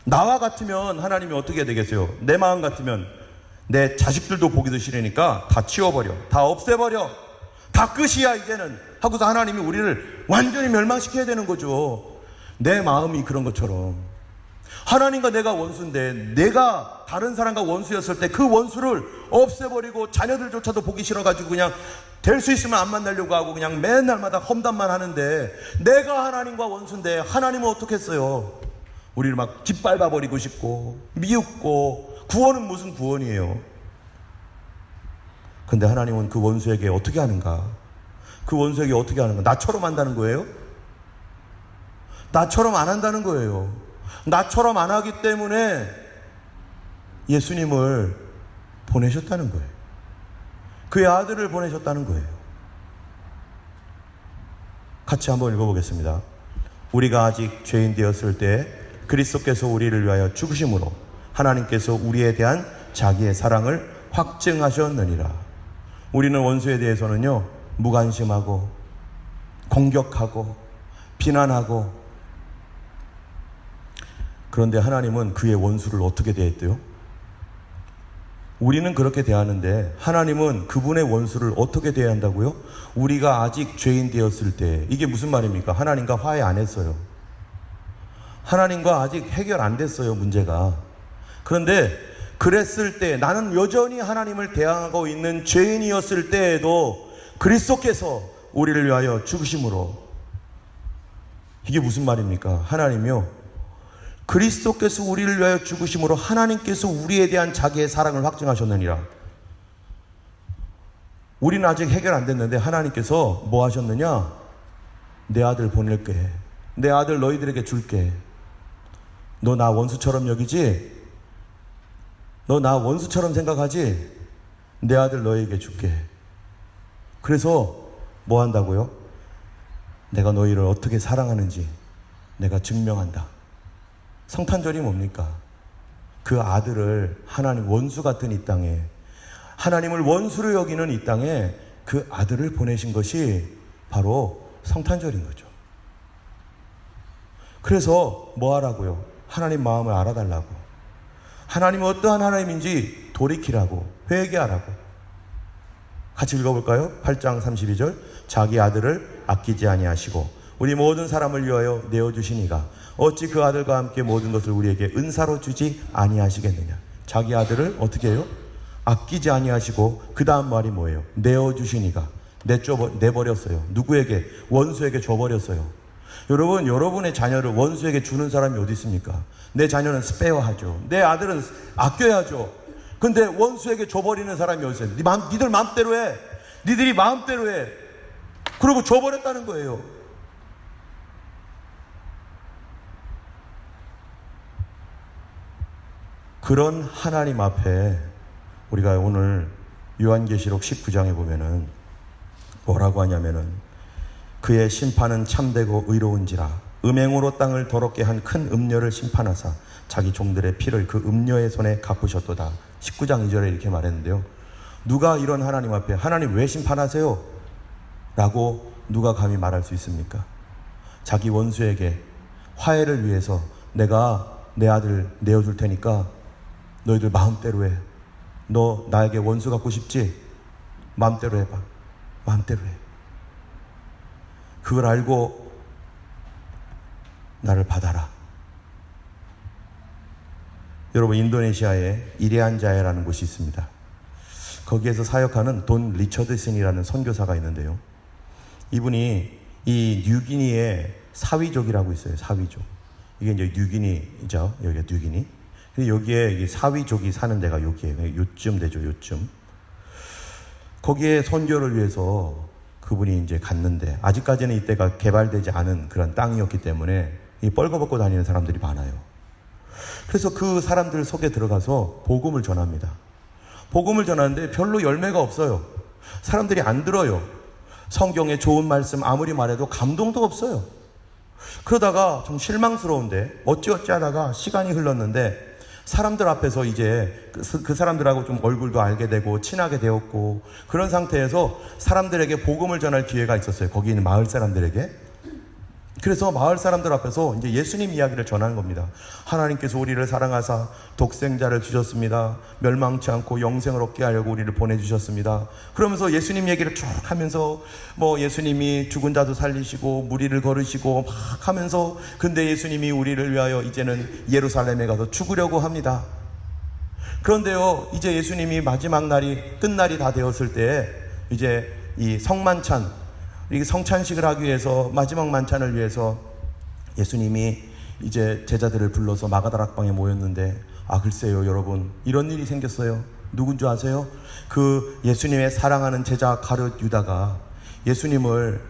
나와 같으면 하나님이 어떻게 되겠어요? 내 마음 같으면 내 자식들도 보기도 싫으니까 다 치워버려, 다 없애버려, 다 끝이야 이제는 하고서 하나님이 우리를 완전히 멸망시켜야 되는 거죠. 내 마음이 그런 것처럼 하나님과 내가 원수인데 내가 다른 사람과 원수였을 때 그 원수를 없애버리고 자녀들조차도 보기 싫어가지고 그냥 될 수 있으면 안 만나려고 하고 그냥 맨날마다 험담만 하는데 내가 하나님과 원수인데 하나님은 어떻게 했어요? 우리를 막 짓밟아버리고 싶고 미웃고 구원은 무슨 구원이에요? 근데 하나님은 그 원수에게 어떻게 하는가? 그 원수에게 어떻게 하는가? 나처럼 한다는 거예요? 나처럼 안 한다는 거예요. 나처럼 안 하기 때문에 예수님을 보내셨다는 거예요. 그의 아들을 보내셨다는 거예요. 같이 한번 읽어보겠습니다. 우리가 아직 죄인 되었을 때 그리스도께서 우리를 위하여 죽으심으로 하나님께서 우리에 대한 자기의 사랑을 확증하셨느니라. 우리는 원수에 대해서는요, 무관심하고 공격하고 비난하고, 그런데 하나님은 그의 원수를 어떻게 대했대요? 우리는 그렇게 대하는데 하나님은 그분의 원수를 어떻게 대해야 한다고요? 우리가 아직 죄인 되었을 때. 이게 무슨 말입니까? 하나님과 화해 안 했어요. 하나님과 아직 해결 안 됐어요, 문제가. 그런데 그랬을 때, 나는 여전히 하나님을 대항하고 있는 죄인이었을 때에도 그리스도께서 우리를 위하여 죽으심으로. 이게 무슨 말입니까? 하나님이요, 그리스도께서 우리를 위하여 죽으심으로 하나님께서 우리에 대한 자기의 사랑을 확증하셨느니라. 우리는 아직 해결 안 됐는데 하나님께서 뭐 하셨느냐? 내 아들 보낼게. 내 아들 너희들에게 줄게. 너 나 원수처럼 여기지? 너 나 원수처럼 생각하지? 내 아들 너희에게 줄게. 그래서 뭐 한다고요? 내가 너희를 어떻게 사랑하는지 내가 증명한다. 성탄절이 뭡니까? 그 아들을, 하나님 원수 같은 이 땅에, 하나님을 원수로 여기는 이 땅에 그 아들을 보내신 것이 바로 성탄절인 거죠. 그래서 뭐 하라고요? 하나님 마음을 알아달라고, 하나님은 어떠한 하나님인지 돌이키라고, 회개하라고. 같이 읽어볼까요? 8장 32절. 자기 아들을 아끼지 아니하시고 우리 모든 사람을 위하여 내어주시니가 어찌 그 아들과 함께 모든 것을 우리에게 은사로 주지 아니하시겠느냐. 자기 아들을 어떻게 해요? 아끼지 아니하시고 그 다음 말이 뭐예요? 내어주시니가. 내버렸어요. 누구에게? 원수에게 줘버렸어요. 여러분, 여러분의 자녀를 원수에게 주는 사람이 어디 있습니까? 내 자녀는 스페어하죠. 내 아들은 아껴야죠. 근데 원수에게 줘버리는 사람이 어디 있어요? 니들 마음대로 해. 니들이 마음대로 해. 그리고 줘버렸다는 거예요. 그런 하나님 앞에 우리가 오늘 요한계시록 19장에 보면은 뭐라고 하냐면은, 그의 심판은 참되고 의로운지라 음행으로 땅을 더럽게 한 큰 음녀를 심판하사 자기 종들의 피를 그 음녀의 손에 갚으셨도다. 19장 2절에 이렇게 말했는데요, 누가 이런 하나님 앞에 하나님 왜 심판하세요? 라고 누가 감히 말할 수 있습니까? 자기 원수에게 화해를 위해서 내가 내 아들 내어줄 테니까 너희들 마음대로 해. 너 나에게 원수 갖고 싶지? 마음대로 해봐. 마음대로 해. 그걸 알고 나를 받아라. 여러분, 인도네시아에 이레안자야라는 곳이 있습니다. 거기에서 사역하는 돈 리처드슨이라는 선교사가 있는데요, 이분이 이 뉴기니의 사위족이라고 있어요. 사위족. 이게 이제 뉴기니죠. 여기가 뉴기니. 여기에 사위족이 사는 데가 여기에요. 요쯤 되죠, 요쯤. 거기에 선교를 위해서 그분이 이제 갔는데, 아직까지는 이때가 개발되지 않은 그런 땅이었기 때문에 이 뻘거벗고 다니는 사람들이 많아요. 그래서 그 사람들 속에 들어가서 복음을 전합니다. 복음을 전하는데 별로 열매가 없어요. 사람들이 안 들어요. 성경에 좋은 말씀 아무리 말해도 감동도 없어요. 그러다가 좀 실망스러운데 어찌어찌 하다가 시간이 흘렀는데 사람들 앞에서 이제 그 사람들하고 좀 얼굴도 알게 되고 친하게 되었고, 그런 상태에서 사람들에게 복음을 전할 기회가 있었어요. 거기 있는 마을 사람들에게. 그래서 마을 사람들 앞에서 이제 예수님 이야기를 전하는 겁니다. 하나님께서 우리를 사랑하사 독생자를 주셨습니다. 멸망치 않고 영생을 얻게 하려고 우리를 보내주셨습니다. 그러면서 예수님 얘기를 쭉 하면서 뭐 예수님이 죽은 자도 살리시고 무리를 걸으시고 막 하면서 근데 예수님이 우리를 위하여 이제는 예루살렘에 가서 죽으려고 합니다. 그런데요, 이제 예수님이 마지막 날이 끝날이 다 되었을 때 이제 이 성만찬, 이 성찬식을 하기 위해서 마지막 만찬을 위해서 예수님이 이제 제자들을 불러서 마가다락방에 모였는데 글쎄요 여러분, 이런 일이 생겼어요. 누군 줄 아세요? 그 예수님의 사랑하는 제자 가룟 유다가 예수님을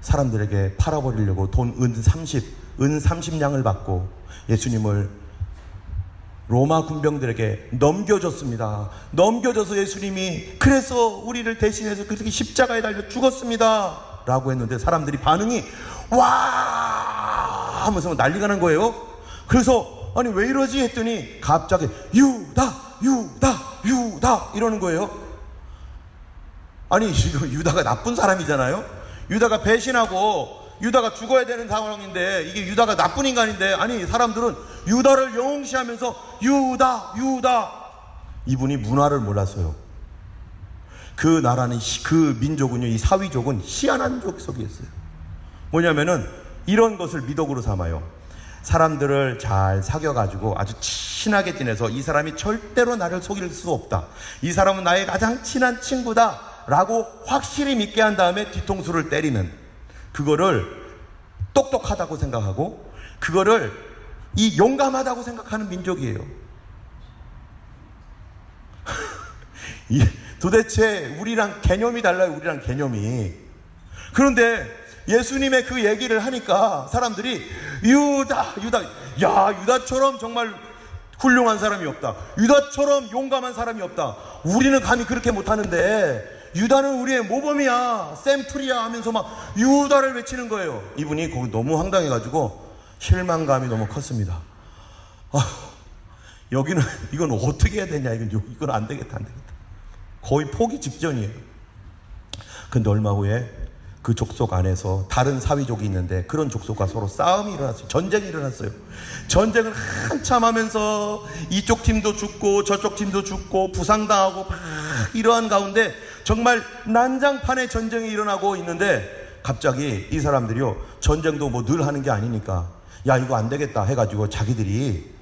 사람들에게 팔아버리려고 은 30냥을 받고 예수님을 로마 군병들에게 넘겨줬습니다. 넘겨줘서 예수님이 그래서 우리를 대신해서 그렇게 십자가에 달려 죽었습니다 라고 했는데 사람들이 반응이 와 하면서 난리가 난 거예요. 그래서 아니 왜 이러지 했더니 갑자기 유다 이러는 거예요. 아니 유다가 나쁜 사람이잖아요. 유다가 배신하고 유다가 죽어야 되는 상황인데 이게 유다가 나쁜 인간인데 아니 사람들은 유다를 영시하면서 유다 이분이 문화를 몰랐어요. 그 나라는 그 민족은요, 이 사위족은 희한한 족속이었어요. 뭐냐면은 이런 것을 미덕으로 삼아요. 사람들을 잘 사귀어가지고 아주 친하게 지내서 이 사람이 절대로 나를 속일 수 없다, 이 사람은 나의 가장 친한 친구다 라고 확실히 믿게 한 다음에 뒤통수를 때리는, 그거를 똑똑하다고 생각하고 그거를 이 용감하다고 생각하는 민족이에요. 도대체 우리랑 개념이 달라요. 우리랑 개념이. 그런데 예수님의 그 얘기를 하니까 사람들이 유다 야 유다처럼 정말 훌륭한 사람이 없다, 유다처럼 용감한 사람이 없다, 우리는 감히 그렇게 못하는데 유다는 우리의 모범이야, 샘플이야 하면서 막 유다를 외치는 거예요. 이분이 거기 너무 황당해가지고 실망감이 너무 컸습니다. 여기는 이건 어떻게 해야 되냐, 이건 안 되겠다. 거의 포기 직전이에요. 근데 얼마 후에 그 족속 안에서 다른 사위족이 있는데 그런 족속과 서로 싸움이 일어났어요. 전쟁이 일어났어요. 전쟁을 한참 하면서 이쪽 팀도 죽고 저쪽 팀도 죽고 부상당하고 막 이러한 가운데 정말 난장판의 전쟁이 일어나고 있는데 갑자기 이 사람들이요, 전쟁도 뭐 늘 하는 게 아니니까 야 이거 안 되겠다 해가지고 자기들이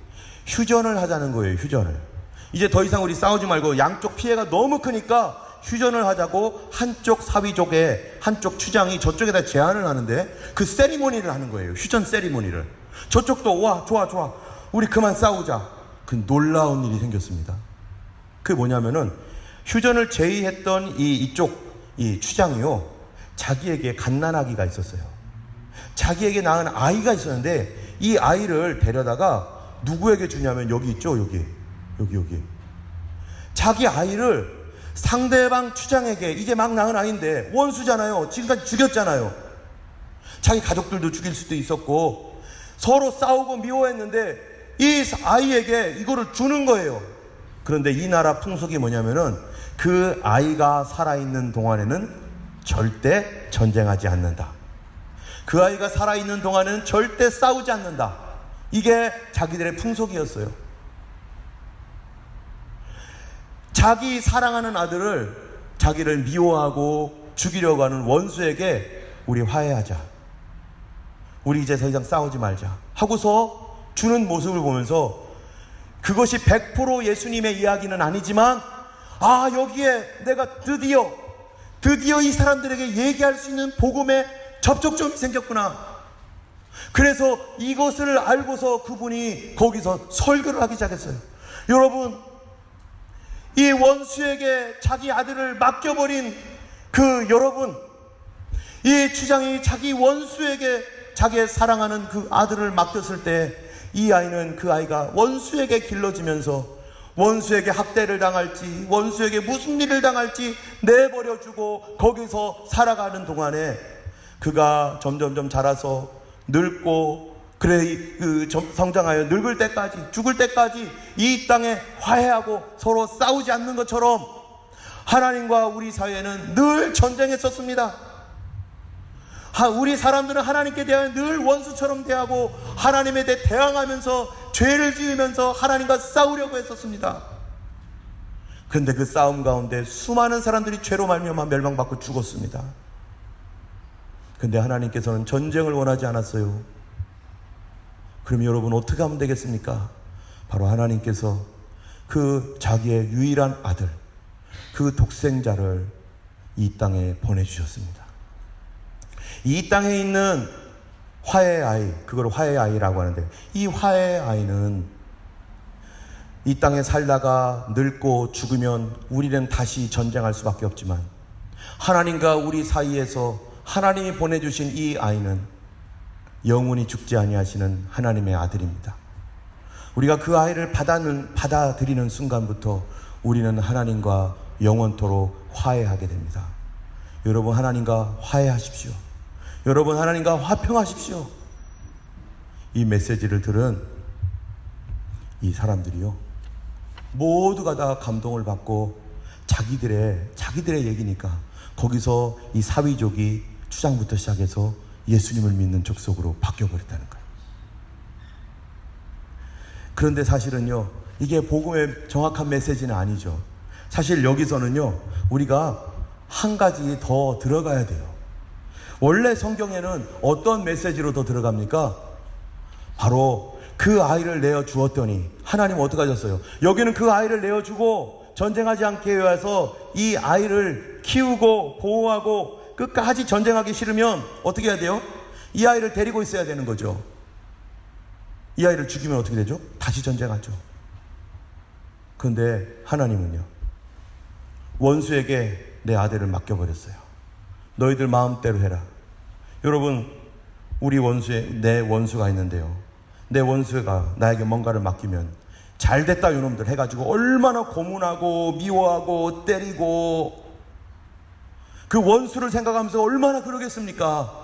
휴전을 하자는 거예요. 휴전을. 이제 더 이상 우리 싸우지 말고 양쪽 피해가 너무 크니까 휴전을 하자고 한쪽 사위족의 한쪽 추장이 저쪽에다 제안을 하는데 그 세리머니를 하는 거예요. 휴전 세리머니를. 저쪽도 와 좋아 우리 그만 싸우자. 그 놀라운 일이 생겼습니다. 그게 뭐냐면은 휴전을 제의했던 이쪽 추장이요, 자기에게 갓난아기가 있었어요. 자기에게 낳은 아이가 있었는데 이 아이를 데려다가 누구에게 주냐면 여기 있죠, 여기 자기 아이를 상대방 추장에게, 이제 막 낳은 아이인데 원수잖아요. 지금까지 죽였잖아요. 자기 가족들도 죽일 수도 있었고 서로 싸우고 미워했는데 이 아이에게 이거를 주는 거예요. 그런데 이 나라 풍속이 뭐냐면은 그 아이가 살아있는 동안에는 절대 전쟁하지 않는다, 그 아이가 살아있는 동안에는 절대 싸우지 않는다. 이게 자기들의 풍속이었어요. 자기 사랑하는 아들을 자기를 미워하고 죽이려고 하는 원수에게 우리 화해하자, 우리 이제 더 이상 싸우지 말자 하고서 주는 모습을 보면서 그것이 100% 예수님의 이야기는 아니지만 여기에 내가 드디어 이 사람들에게 얘기할 수 있는 복음의 접촉점이 생겼구나. 그래서 이것을 알고서 그분이 거기서 설교를 하기 시작했어요. 여러분, 이 원수에게 자기 아들을 맡겨버린 여러분, 이 추장이 자기 원수에게 자기의 사랑하는 그 아들을 맡겼을 때 이 아이는, 그 아이가 원수에게 길러지면서 원수에게 학대를 당할지 원수에게 무슨 일을 당할지 내버려주고 거기서 살아가는 동안에 그가 점점점 자라서 늙고 성장하여 늙을 때까지, 죽을 때까지 이 땅에 화해하고 서로 싸우지 않는 것처럼 하나님과 우리 사회는 늘 전쟁했었습니다. 우리 사람들은 하나님께 대하여 늘 원수처럼 대하고 하나님에 대해 대항하면서 죄를 지으면서 하나님과 싸우려고 했었습니다. 그런데 그 싸움 가운데 수많은 사람들이 죄로 말미암아 멸망받고 죽었습니다. 그런데 하나님께서는 전쟁을 원하지 않았어요. 그럼 여러분 어떻게 하면 되겠습니까? 바로 하나님께서 그 자기의 유일한 아들, 그 독생자를 이 땅에 보내주셨습니다. 이 땅에 있는 화해의 아이, 그걸 화해의 아이라고 하는데, 이 화해의 아이는 이 땅에 살다가 늙고 죽으면 우리는 다시 전쟁할 수밖에 없지만, 하나님과 우리 사이에서 하나님이 보내주신 이 아이는 영원히 죽지 아니하시는 하나님의 아들입니다. 우리가 그 아이를 받아들이는 순간부터 우리는 하나님과 영원토록 화해하게 됩니다. 여러분, 하나님과 화해하십시오. 여러분, 하나님과 화평하십시오. 이 메시지를 들은 이 사람들이요, 모두가 다 감동을 받고 자기들의 얘기니까 거기서 이 사위족이 추장부터 시작해서 예수님을 믿는 족속으로 바뀌어버렸다는 거예요. 그런데 사실은요, 이게 복음의 정확한 메시지는 아니죠. 사실 여기서는요, 우리가 한 가지 더 들어가야 돼요. 원래 성경에는 어떤 메시지로 더 들어갑니까? 바로 그 아이를 내어 주었더니 하나님은 어떻게 하셨어요? 여기는 그 아이를 내어 주고 전쟁하지 않게 해서 이 아이를 키우고 보호하고 끝까지 전쟁하기 싫으면 어떻게 해야 돼요? 이 아이를 데리고 있어야 되는 거죠. 이 아이를 죽이면 어떻게 되죠? 다시 전쟁하죠. 그런데 하나님은요, 원수에게 내 아들을 맡겨버렸어요. 너희들 마음대로 해라. 여러분, 내 원수가 있는데요, 내 원수가 나에게 뭔가를 맡기면 잘됐다 요놈들 해가지고 얼마나 고문하고 미워하고 때리고, 그 원수를 생각하면서 얼마나 그러겠습니까?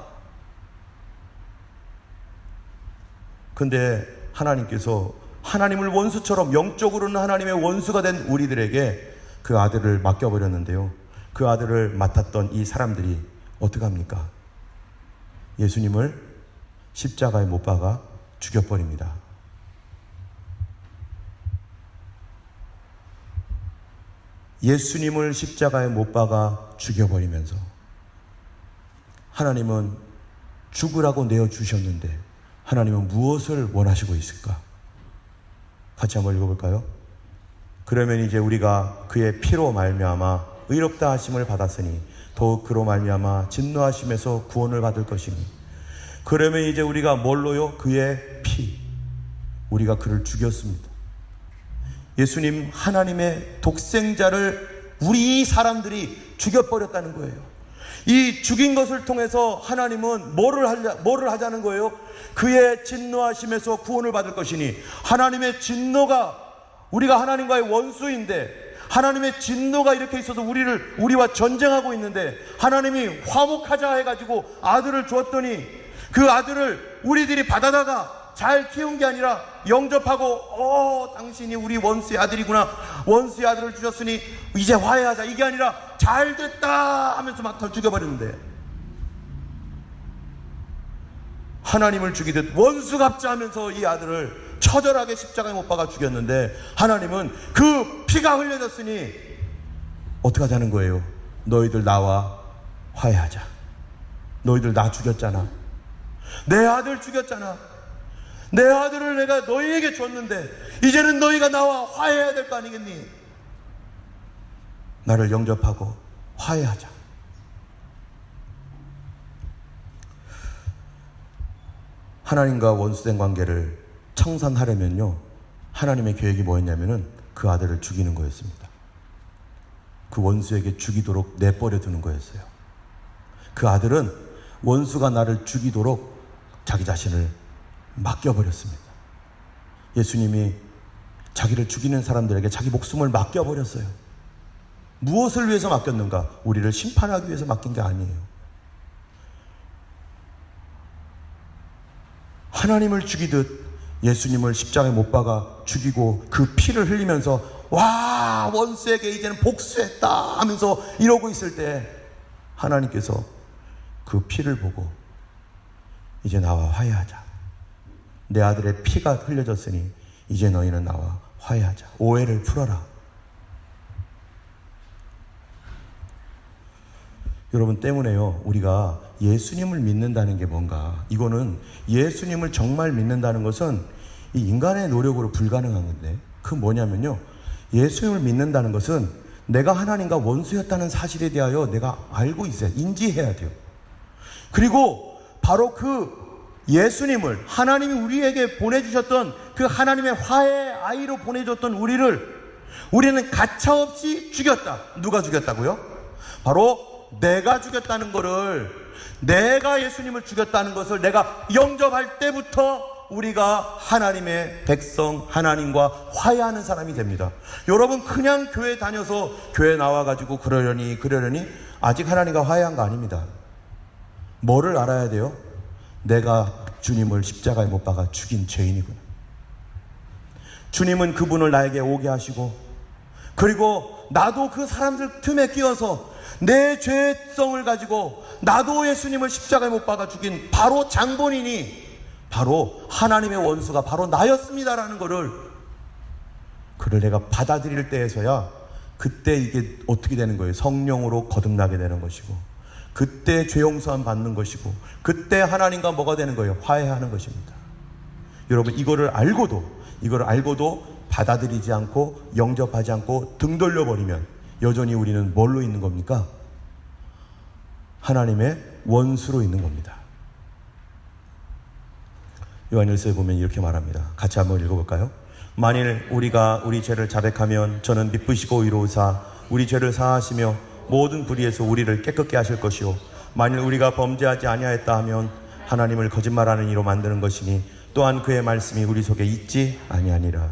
근데 하나님께서 하나님을 원수처럼, 영적으로는 하나님의 원수가 된 우리들에게 그 아들을 맡겨버렸는데요, 그 아들을 맡았던 이 사람들이 어떻게 합니까? 예수님을 십자가에 못 박아 죽여버립니다. 예수님을 십자가에 못 박아 죽여버리면서 하나님은 죽으라고 내어주셨는데 하나님은 무엇을 원하시고 있을까? 같이 한번 읽어볼까요? 그러면 이제 우리가 그의 피로 말미암아 의롭다 하심을 받았으니 더욱 그로 말미암아 진노하심에서 구원을 받을 것이니, 그러면 이제 우리가 뭘로요? 그의 피, 우리가 그를 죽였습니다. 예수님, 하나님의 독생자를 우리 사람들이 죽여버렸다는 거예요. 이 죽인 것을 통해서 하나님은 뭐를 하자는 거예요? 그의 진노하심에서 구원을 받을 것이니, 하나님의 진노가, 우리가 하나님과의 원수인데 하나님의 진노가 이렇게 있어서 우리와 전쟁하고 있는데 하나님이 화목하자 해가지고 아들을 주었더니, 그 아들을 우리들이 받아다가 잘 키운 게 아니라 영접하고, 당신이 우리 원수의 아들이구나, 원수의 아들을 주셨으니 이제 화해하자, 이게 아니라 잘됐다 하면서 막 더 죽여버리는데, 하나님을 죽이듯 원수갑자 하면서 이 아들을 처절하게 십자가에 못 박아 죽였는데, 하나님은 그 피가 흘려졌으니 어떻게 하자는 거예요? 너희들 나와 화해하자. 너희들 나 죽였잖아. 내 아들 죽였잖아. 내 아들을 내가 너희에게 줬는데 이제는 너희가 나와 화해해야 될 거 아니겠니? 나를 영접하고 화해하자. 하나님과 원수된 관계를 청산하려면요, 하나님의 계획이 뭐였냐면은 그 아들을 죽이는 거였습니다. 그 원수에게 죽이도록 내버려 두는 거였어요. 그 아들은 원수가 나를 죽이도록 자기 자신을 맡겨버렸습니다. 예수님이 자기를 죽이는 사람들에게 자기 목숨을 맡겨버렸어요. 무엇을 위해서 맡겼는가? 우리를 심판하기 위해서 맡긴 게 아니에요. 하나님을 죽이듯 예수님을 십자가에 못 박아 죽이고 그 피를 흘리면서 와, 원수에게 이제는 복수했다 하면서 이러고 있을 때 하나님께서 그 피를 보고 이제 나와 화해하자. 내 아들의 피가 흘려졌으니 이제 너희는 나와 화해하자. 오해를 풀어라. 여러분 때문에요, 우리가 예수님을 믿는다는 게 뭔가, 이거는 예수님을 정말 믿는다는 것은 이 인간의 노력으로 불가능한 건데, 그 뭐냐면요, 예수님을 믿는다는 것은 내가 하나님과 원수였다는 사실에 대하여 내가 알고 있어야, 인지해야 돼요. 그리고 바로 그 예수님을, 하나님이 우리에게 보내주셨던 그 하나님의 화해의 아이로 보내줬던 우리는 가차없이 죽였다. 누가 죽였다고요? 바로 내가 죽였다는 것을, 내가 예수님을 죽였다는 것을 내가 영접할 때부터 우리가 하나님의 백성, 하나님과 화해하는 사람이 됩니다. 여러분 그냥 교회 다녀서 교회 나와가지고 그러려니 아직 하나님과 화해한 거 아닙니다. 뭐를 알아야 돼요? 내가 주님을 십자가에 못 박아 죽인 죄인이구나. 주님은 그분을 나에게 오게 하시고, 그리고 나도 그 사람들 틈에 끼어서 내 죄성을 가지고 나도 예수님을 십자가에 못 박아 죽인 바로 장본인이 바로 하나님의 원수가 바로 나였습니다라는 그를 내가 받아들일 때에서야 그때 이게 어떻게 되는 거예요? 성령으로 거듭나게 되는 것이고, 그때 죄 용서함 받는 것이고, 그때 하나님과 뭐가 되는 거예요? 화해하는 것입니다. 여러분 이거를 알고도 받아들이지 않고 영접하지 않고 등 돌려버리면 여전히 우리는 뭘로 있는 겁니까? 하나님의 원수로 있는 겁니다. 요한일서에 보면 이렇게 말합니다. 같이 한번 읽어볼까요? 만일 우리가 우리 죄를 자백하면 저는 미쁘시고 의로우사 우리 죄를 사하시며 모든 불의에서 우리를 깨끗게 하실 것이요, 만일 우리가 범죄하지 아니하였다 하면 하나님을 거짓말하는 이로 만드는 것이니 또한 그의 말씀이 우리 속에 있지 아니하니라.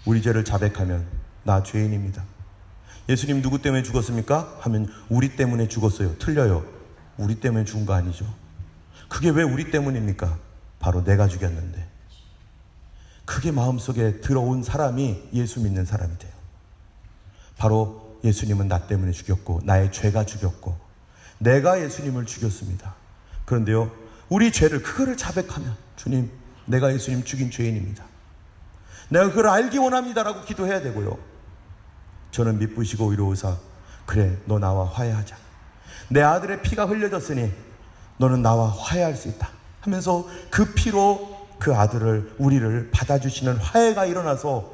우리 죄를 자백하면 나 죄인입니다. 예수님 누구 때문에 죽었습니까? 하면 우리 때문에 죽었어요. 틀려요. 우리 때문에 죽은 거 아니죠. 그게 왜 우리 때문입니까? 바로 내가 죽였는데. 그게 마음속에 들어온 사람이 예수 믿는 사람이 돼요. 바로 예수님은 나 때문에 죽였고 나의 죄가 죽였고 내가 예수님을 죽였습니다. 그런데요, 우리 죄를 그거를 자백하면 주님, 내가 예수님 죽인 죄인입니다. 내가 그걸 알기 원합니다라고 기도해야 되고요. 저는 미쁘시고 의로우사 그래 너 나와 화해하자. 내 아들의 피가 흘려졌으니 너는 나와 화해할 수 있다 하면서 그 피로 그 아들을, 우리를 받아주시는 화해가 일어나서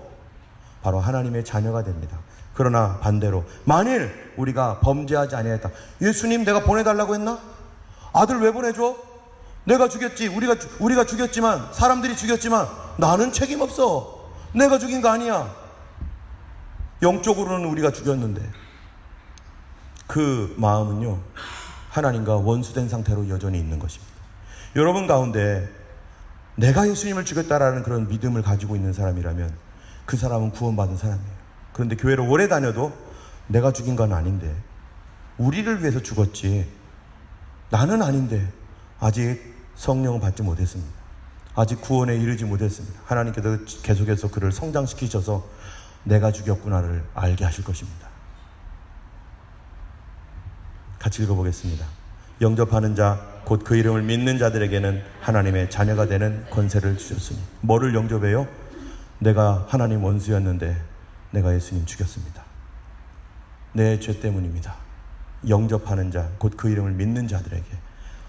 바로 하나님의 자녀가 됩니다. 그러나 반대로 만일 우리가 범죄하지 아니했다. 예수님 내가 보내달라고 했나? 아들 왜 보내줘? 내가 죽였지. 우리가 죽였지만, 사람들이 죽였지만 나는 책임 없어. 내가 죽인 거 아니야. 영적으로는 우리가 죽였는데 그 마음은요, 하나님과 원수된 상태로 여전히 있는 것입니다. 여러분 가운데 내가 예수님을 죽였다라는 그런 믿음을 가지고 있는 사람이라면 그 사람은 구원받은 사람이에요. 그런데 교회를 오래 다녀도 내가 죽인 건 아닌데, 우리를 위해서 죽었지 나는 아닌데 아직 성령을 받지 못했습니다. 아직 구원에 이르지 못했습니다. 하나님께서 계속해서 그를 성장시키셔서 내가 죽였구나를 알게 하실 것입니다. 같이 읽어보겠습니다. 영접하는 자 곧 그 이름을 믿는 자들에게는 하나님의 자녀가 되는 권세를 주셨으니. 뭐를 영접해요? 내가 하나님 원수였는데 내가 예수님 죽였습니다. 내 죄 때문입니다. 영접하는 자 곧 그 이름을 믿는 자들에게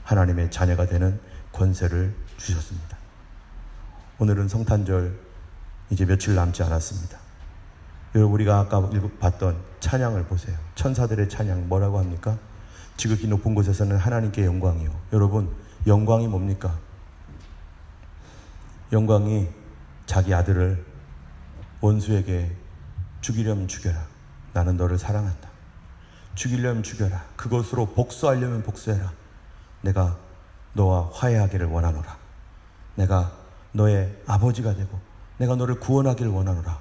하나님의 자녀가 되는 권세를 주셨습니다. 오늘은 성탄절 이제 며칠 남지 않았습니다. 여러분 우리가 아까 봤던 찬양을 보세요. 천사들의 찬양 뭐라고 합니까? 지극히 높은 곳에서는 하나님께 영광이요. 여러분 영광이 뭡니까? 영광이 자기 아들을 원수에게 죽이려면 죽여라. 나는 너를 사랑한다. 죽이려면 죽여라. 그것으로 복수하려면 복수해라. 내가 너와 화해하기를 원하노라. 내가 너의 아버지가 되고 내가 너를 구원하기를 원하노라.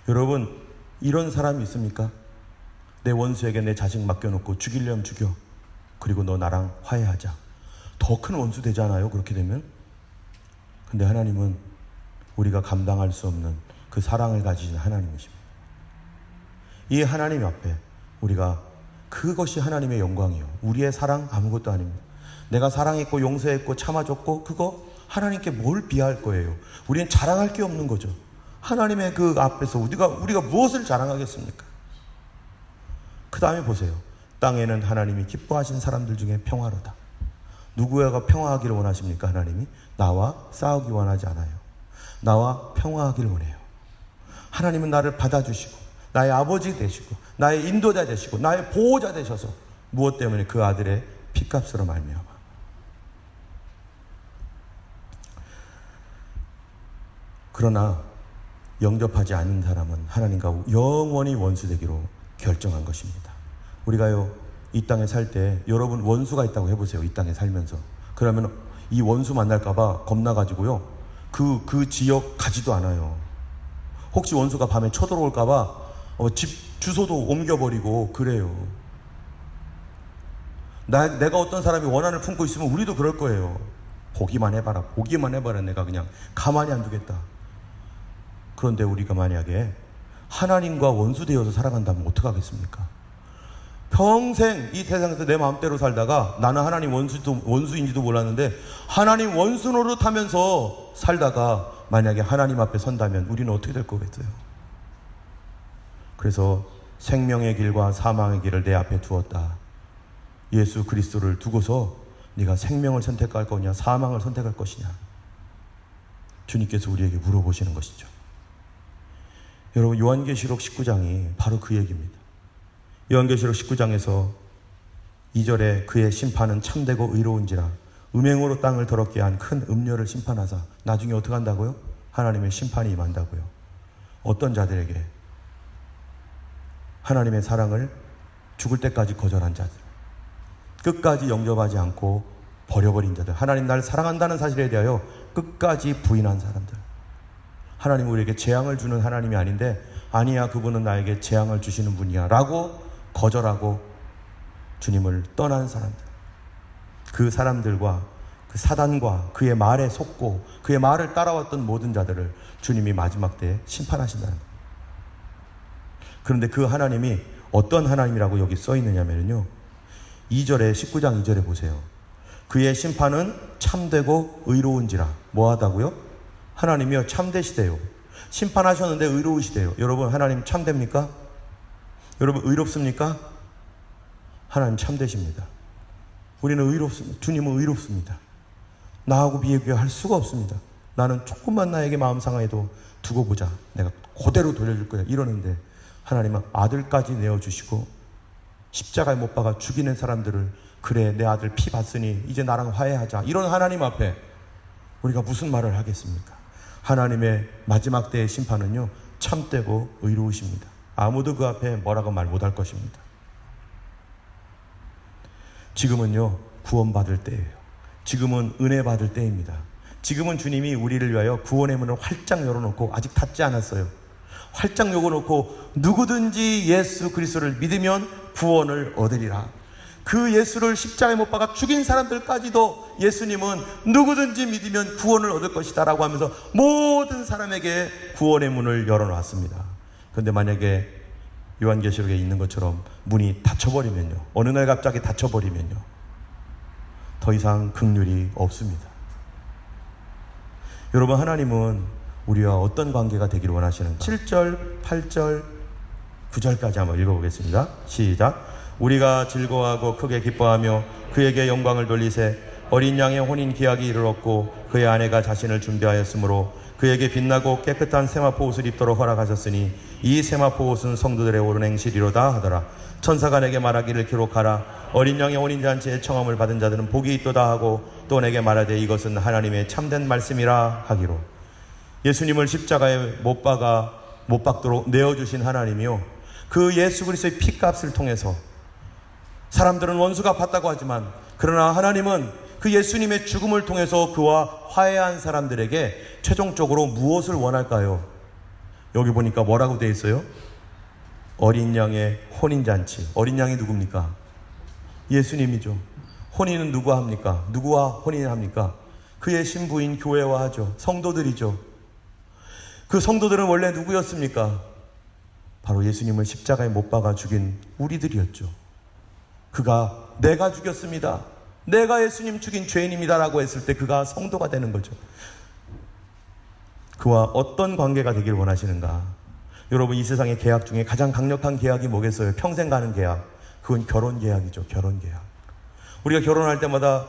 여러분 이런 사람이 있습니까? 내 원수에게 내 자식 맡겨놓고 죽이려면 죽여. 그리고 너 나랑 화해하자. 더 큰 원수 되잖아요, 그렇게 되면. 근데 하나님은 우리가 감당할 수 없는 그 사랑을 가지신 하나님이십니다. 이 하나님 앞에 우리가, 그것이 하나님의 영광이요. 우리의 사랑 아무것도 아닙니다. 내가 사랑했고 용서했고 참아줬고 그거 하나님께 뭘 비할 거예요? 우리는 자랑할 게 없는 거죠. 하나님의 그 앞에서 우리가 무엇을 자랑하겠습니까? 그 다음에 보세요. 땅에는 하나님이 기뻐하신 사람들 중에 평화로다. 누구야가 평화하기를 원하십니까? 하나님이 나와 싸우기 원하지 않아요. 나와 평화하기를 원해요. 하나님은 나를 받아주시고 나의 아버지 되시고 나의 인도자 되시고 나의 보호자 되셔서 무엇 때문에? 그 아들의 피값으로 말미암아. 그러나 영접하지 않는 사람은 하나님과 영원히 원수되기로 결정한 것입니다. 우리가요, 이 땅에 살 때 여러분 원수가 있다고 해보세요. 이 땅에 살면서. 그러면 이 원수 만날까봐 겁나가지고요, 그 지역 가지도 않아요. 혹시 원수가 밤에 쳐들어올까봐 집 주소도 옮겨버리고 그래요. 내가 어떤 사람이 원한을 품고 있으면 우리도 그럴 거예요. 보기만 해봐라, 보기만 해봐라. 내가 그냥 가만히 안 두겠다. 그런데 우리가 만약에 하나님과 원수되어서 살아간다면 어떡하겠습니까? 평생 이 세상에서 내 마음대로 살다가 나는 하나님 원수인지도 몰랐는데 하나님 원수 노릇하면서 살다가 만약에 하나님 앞에 선다면 우리는 어떻게 될 거겠어요? 그래서 생명의 길과 사망의 길을 내 앞에 두었다. 예수 그리스도를 두고서 네가 생명을 선택할 거냐 사망을 선택할 것이냐, 주님께서 우리에게 물어보시는 것이죠. 여러분, 요한계시록 19장이 바로 그 얘기입니다. 요한계시록 19장에서 2절에 그의 심판은 참되고 의로운지라 음행으로 땅을 더럽게 한 큰 음녀를 심판하사, 나중에 어떻게 한다고요? 하나님의 심판이 임한다고요. 어떤 자들에게? 하나님의 사랑을 죽을 때까지 거절한 자들, 끝까지 영접하지 않고 버려버린 자들, 하나님 날 사랑한다는 사실에 대하여 끝까지 부인한 사람들. 하나님 우리에게 재앙을 주는 하나님이 아닌데, 아니야 그분은 나에게 재앙을 주시는 분이야 라고 거절하고 주님을 떠난 사람들, 그 사람들과 그 사단과 그의 말에 속고 그의 말을 따라왔던 모든 자들을 주님이 마지막 때에 심판하신다는 거예요. 그런데 그 하나님이 어떤 하나님이라고 여기 써 있느냐면요, 2절에 19장 2절에 보세요. 그의 심판은 참되고 의로운지라. 뭐 하다고요? 하나님이요 참되시대요. 심판하셨는데 의로우시대요. 여러분, 하나님 참됩니까? 여러분, 의롭습니까? 하나님 참되십니다. 우리는 의롭습니다. 주님은 의롭습니다. 나하고 비교할 수가 없습니다. 나는 조금만 나에게 마음 상해도 두고 보자, 내가 그대로 돌려줄 거야 이러는데, 하나님은 아들까지 내어주시고 십자가에 못 박아 죽이는 사람들을, 그래 내 아들 피 봤으니 이제 나랑 화해하자, 이런 하나님 앞에 우리가 무슨 말을 하겠습니까? 하나님의 마지막 때의 심판은요 참되고 의로우십니다. 아무도 그 앞에 뭐라고 말 못할 것입니다. 지금은요 구원받을 때예요. 지금은 은혜 받을 때입니다. 지금은 주님이 우리를 위하여 구원의 문을 활짝 열어놓고, 아직 닫지 않았어요. 활짝 열어놓고 누구든지 예수 그리스도를 믿으면 구원을 얻으리라. 그 예수를 십자가에 못 박아 죽인 사람들까지도 예수님은 누구든지 믿으면 구원을 얻을 것이다 라고 하면서 모든 사람에게 구원의 문을 열어놨습니다. 그런데 만약에 요한계시록에 있는 것처럼 문이 닫혀버리면요, 어느 날 갑자기 닫혀버리면요, 더 이상 긍휼이 없습니다. 여러분, 하나님은 우리와 어떤 관계가 되기를 원하시는가? 7절, 8절, 9절까지 한번 읽어보겠습니다. 시작. 우리가 즐거워하고 크게 기뻐하며 그에게 영광을 돌리세. 어린 양의 혼인 기약이 이르렀고 그의 아내가 자신을 준비하였으므로 그에게 빛나고 깨끗한 세마포 옷을 입도록 허락하셨으니 이 세마포 옷은 성도들의 옳은 행실이로다 하더라. 천사가 내게 말하기를 기록하라. 어린 양의 혼인잔치에 청함을 받은 자들은 복이 있도다 하고, 또 내게 말하되 이것은 하나님의 참된 말씀이라 하기로. 예수님을 십자가에 못 박도록 내어주신 하나님이요, 그 예수 그리스도의 피값을 통해서 사람들은 원수가 봤다고 하지만, 그러나 하나님은 그 예수님의 죽음을 통해서 그와 화해한 사람들에게 최종적으로 무엇을 원할까요? 여기 보니까 뭐라고 되어 있어요? 어린 양의 혼인잔치. 어린 양이 누굽니까? 예수님이죠. 혼인은 누구와 합니까? 누구와 혼인합니까? 그의 신부인 교회와 하죠. 성도들이죠. 그 성도들은 원래 누구였습니까? 바로 예수님을 십자가에 못 박아 죽인 우리들이었죠. 그가 내가 죽였습니다, 내가 예수님 죽인 죄인입니다라고 했을 때 그가 성도가 되는 거죠. 그와 어떤 관계가 되길 원하시는가? 여러분, 이 세상의 계약 중에 가장 강력한 계약이 뭐겠어요? 평생 가는 계약. 그건 결혼 계약이죠. 결혼 계약. 우리가 결혼할 때마다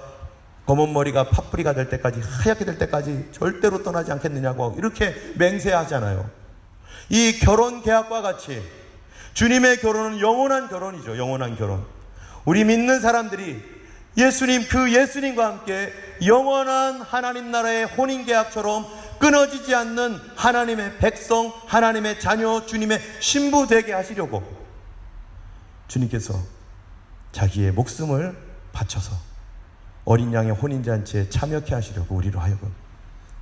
검은 머리가 팥뿌리가 될 때까지, 하얗게 될 때까지 절대로 떠나지 않겠느냐고 이렇게 맹세하잖아요. 이 결혼 계약과 같이 주님의 결혼은 영원한 결혼이죠. 영원한 결혼. 우리 믿는 사람들이 예수님, 그 예수님과 함께 영원한 하나님 나라의 혼인 계약처럼 끊어지지 않는 하나님의 백성, 하나님의 자녀, 주님의 신부 되게 하시려고 주님께서 자기의 목숨을 바쳐서 어린 양의 혼인잔치에 참여케 하시려고 우리로 하여금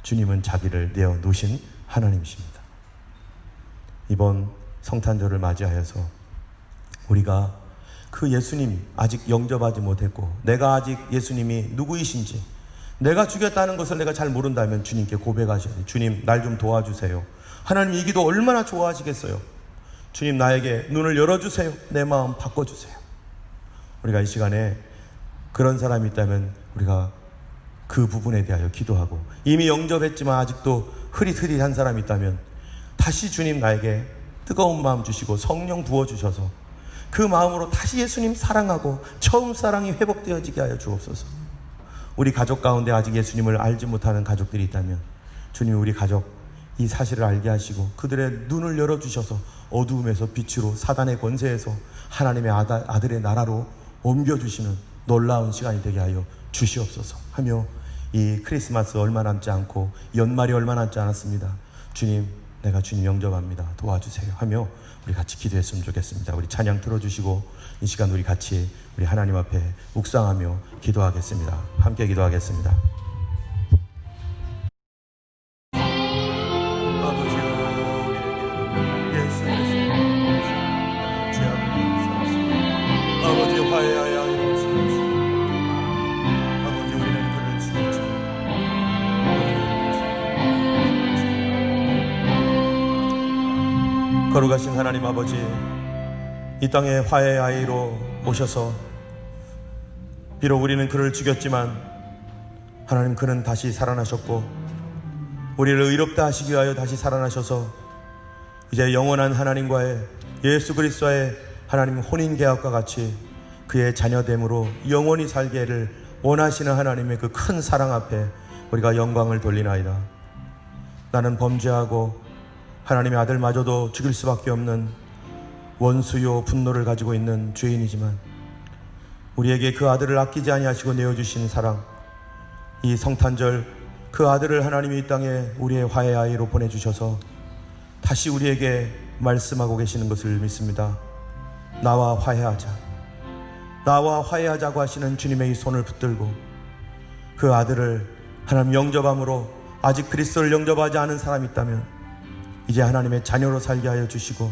주님은 자기를 내어 놓으신 하나님이십니다. 이번 성탄절을 맞이하여서 우리가 그 예수님 아직 영접하지 못했고, 내가 아직 예수님이 누구이신지 내가 죽였다는 것을 내가 잘 모른다면 주님께 고백하셔야 돼요. 주님, 날 좀 도와주세요. 하나님, 이 기도 얼마나 좋아하시겠어요. 주님, 나에게 눈을 열어주세요. 내 마음 바꿔주세요. 우리가 이 시간에 그런 사람이 있다면 우리가 그 부분에 대하여 기도하고, 이미 영접했지만 아직도 흐릿흐릿한 사람이 있다면 다시 주님 나에게 뜨거운 마음 주시고 성령 부어주셔서 그 마음으로 다시 예수님 사랑하고 처음 사랑이 회복되어지게 하여 주옵소서. 우리 가족 가운데 아직 예수님을 알지 못하는 가족들이 있다면 주님, 우리 가족 이 사실을 알게 하시고 그들의 눈을 열어주셔서 어두움에서 빛으로, 사단의 권세에서 하나님의 아들의 나라로 옮겨주시는 놀라운 시간이 되게 하여 주시옵소서 하며, 이 크리스마스 얼마 남지 않고 연말이 얼마 남지 않았습니다. 주님, 내가 주님 영접합니다. 도와주세요 하며 우리 같이 기도했으면 좋겠습니다. 우리 찬양 들어주시고 이 시간 우리 같이 우리 하나님 앞에 묵상하며 기도하겠습니다. 함께 기도하겠습니다. 아버지, 화해하여 하옵소서. 아버지, 우리는 그를 죽였죠. 거룩하신 하나님 아버지, 이 땅에 화해의 아이로 오셔서 비록 우리는 그를 죽였지만 하나님, 그는 다시 살아나셨고 우리를 의롭다 하시기 위하여 다시 살아나셔서 이제 영원한 하나님과의, 예수 그리스도의 하나님 혼인 계약과 같이 그의 자녀됨으로 영원히 살기를 원하시는 하나님의 그 큰 사랑 앞에 우리가 영광을 돌리나이다. 나는 범죄하고 하나님의 아들마저도 죽일 수밖에 없는 원수요 분노를 가지고 있는 죄인이지만 우리에게 그 아들을 아끼지 아니하시고 내어주신 사랑, 이 성탄절 그 아들을 하나님이 이 땅에 우리의 화해의 아이로 보내주셔서 다시 우리에게 말씀하고 계시는 것을 믿습니다. 나와 화해하자, 나와 화해하자고 하시는 주님의 이 손을 붙들고 그 아들을 하나님 영접함으로 아직 그리스도를 영접하지 않은 사람이 있다면 이제 하나님의 자녀로 살게 하여 주시고,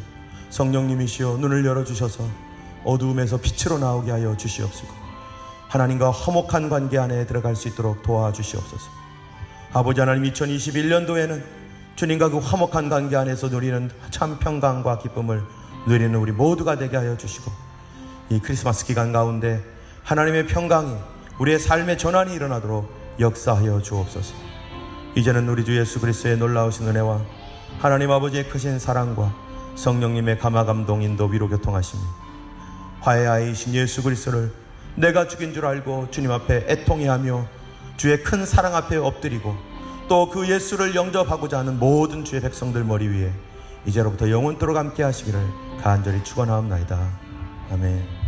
성령님이시여 눈을 열어주셔서 어두움에서 빛으로 나오게 하여 주시옵시고 하나님과 화목한 관계 안에 들어갈 수 있도록 도와주시옵소서. 아버지 하나님, 2021년도에는 주님과 그 화목한 관계 안에서 누리는 참 평강과 기쁨을 누리는 우리 모두가 되게 하여 주시고, 이 크리스마스 기간 가운데 하나님의 평강이 우리의 삶의 전환이 일어나도록 역사하여 주옵소서. 이제는 우리 주 예수 그리스도의 놀라우신 은혜와 하나님 아버지의 크신 사랑과 성령님의 감화감동 인도 위로 교통하심이, 화해의 아이이신 예수 그리스도를 내가 죽인 줄 알고 주님 앞에 애통해하며 주의 큰 사랑 앞에 엎드리고 또 그 예수를 영접하고자 하는 모든 주의 백성들 머리 위에 이제로부터 영원토록 함께 하시기를 간절히 축원하옵나이다. 아멘.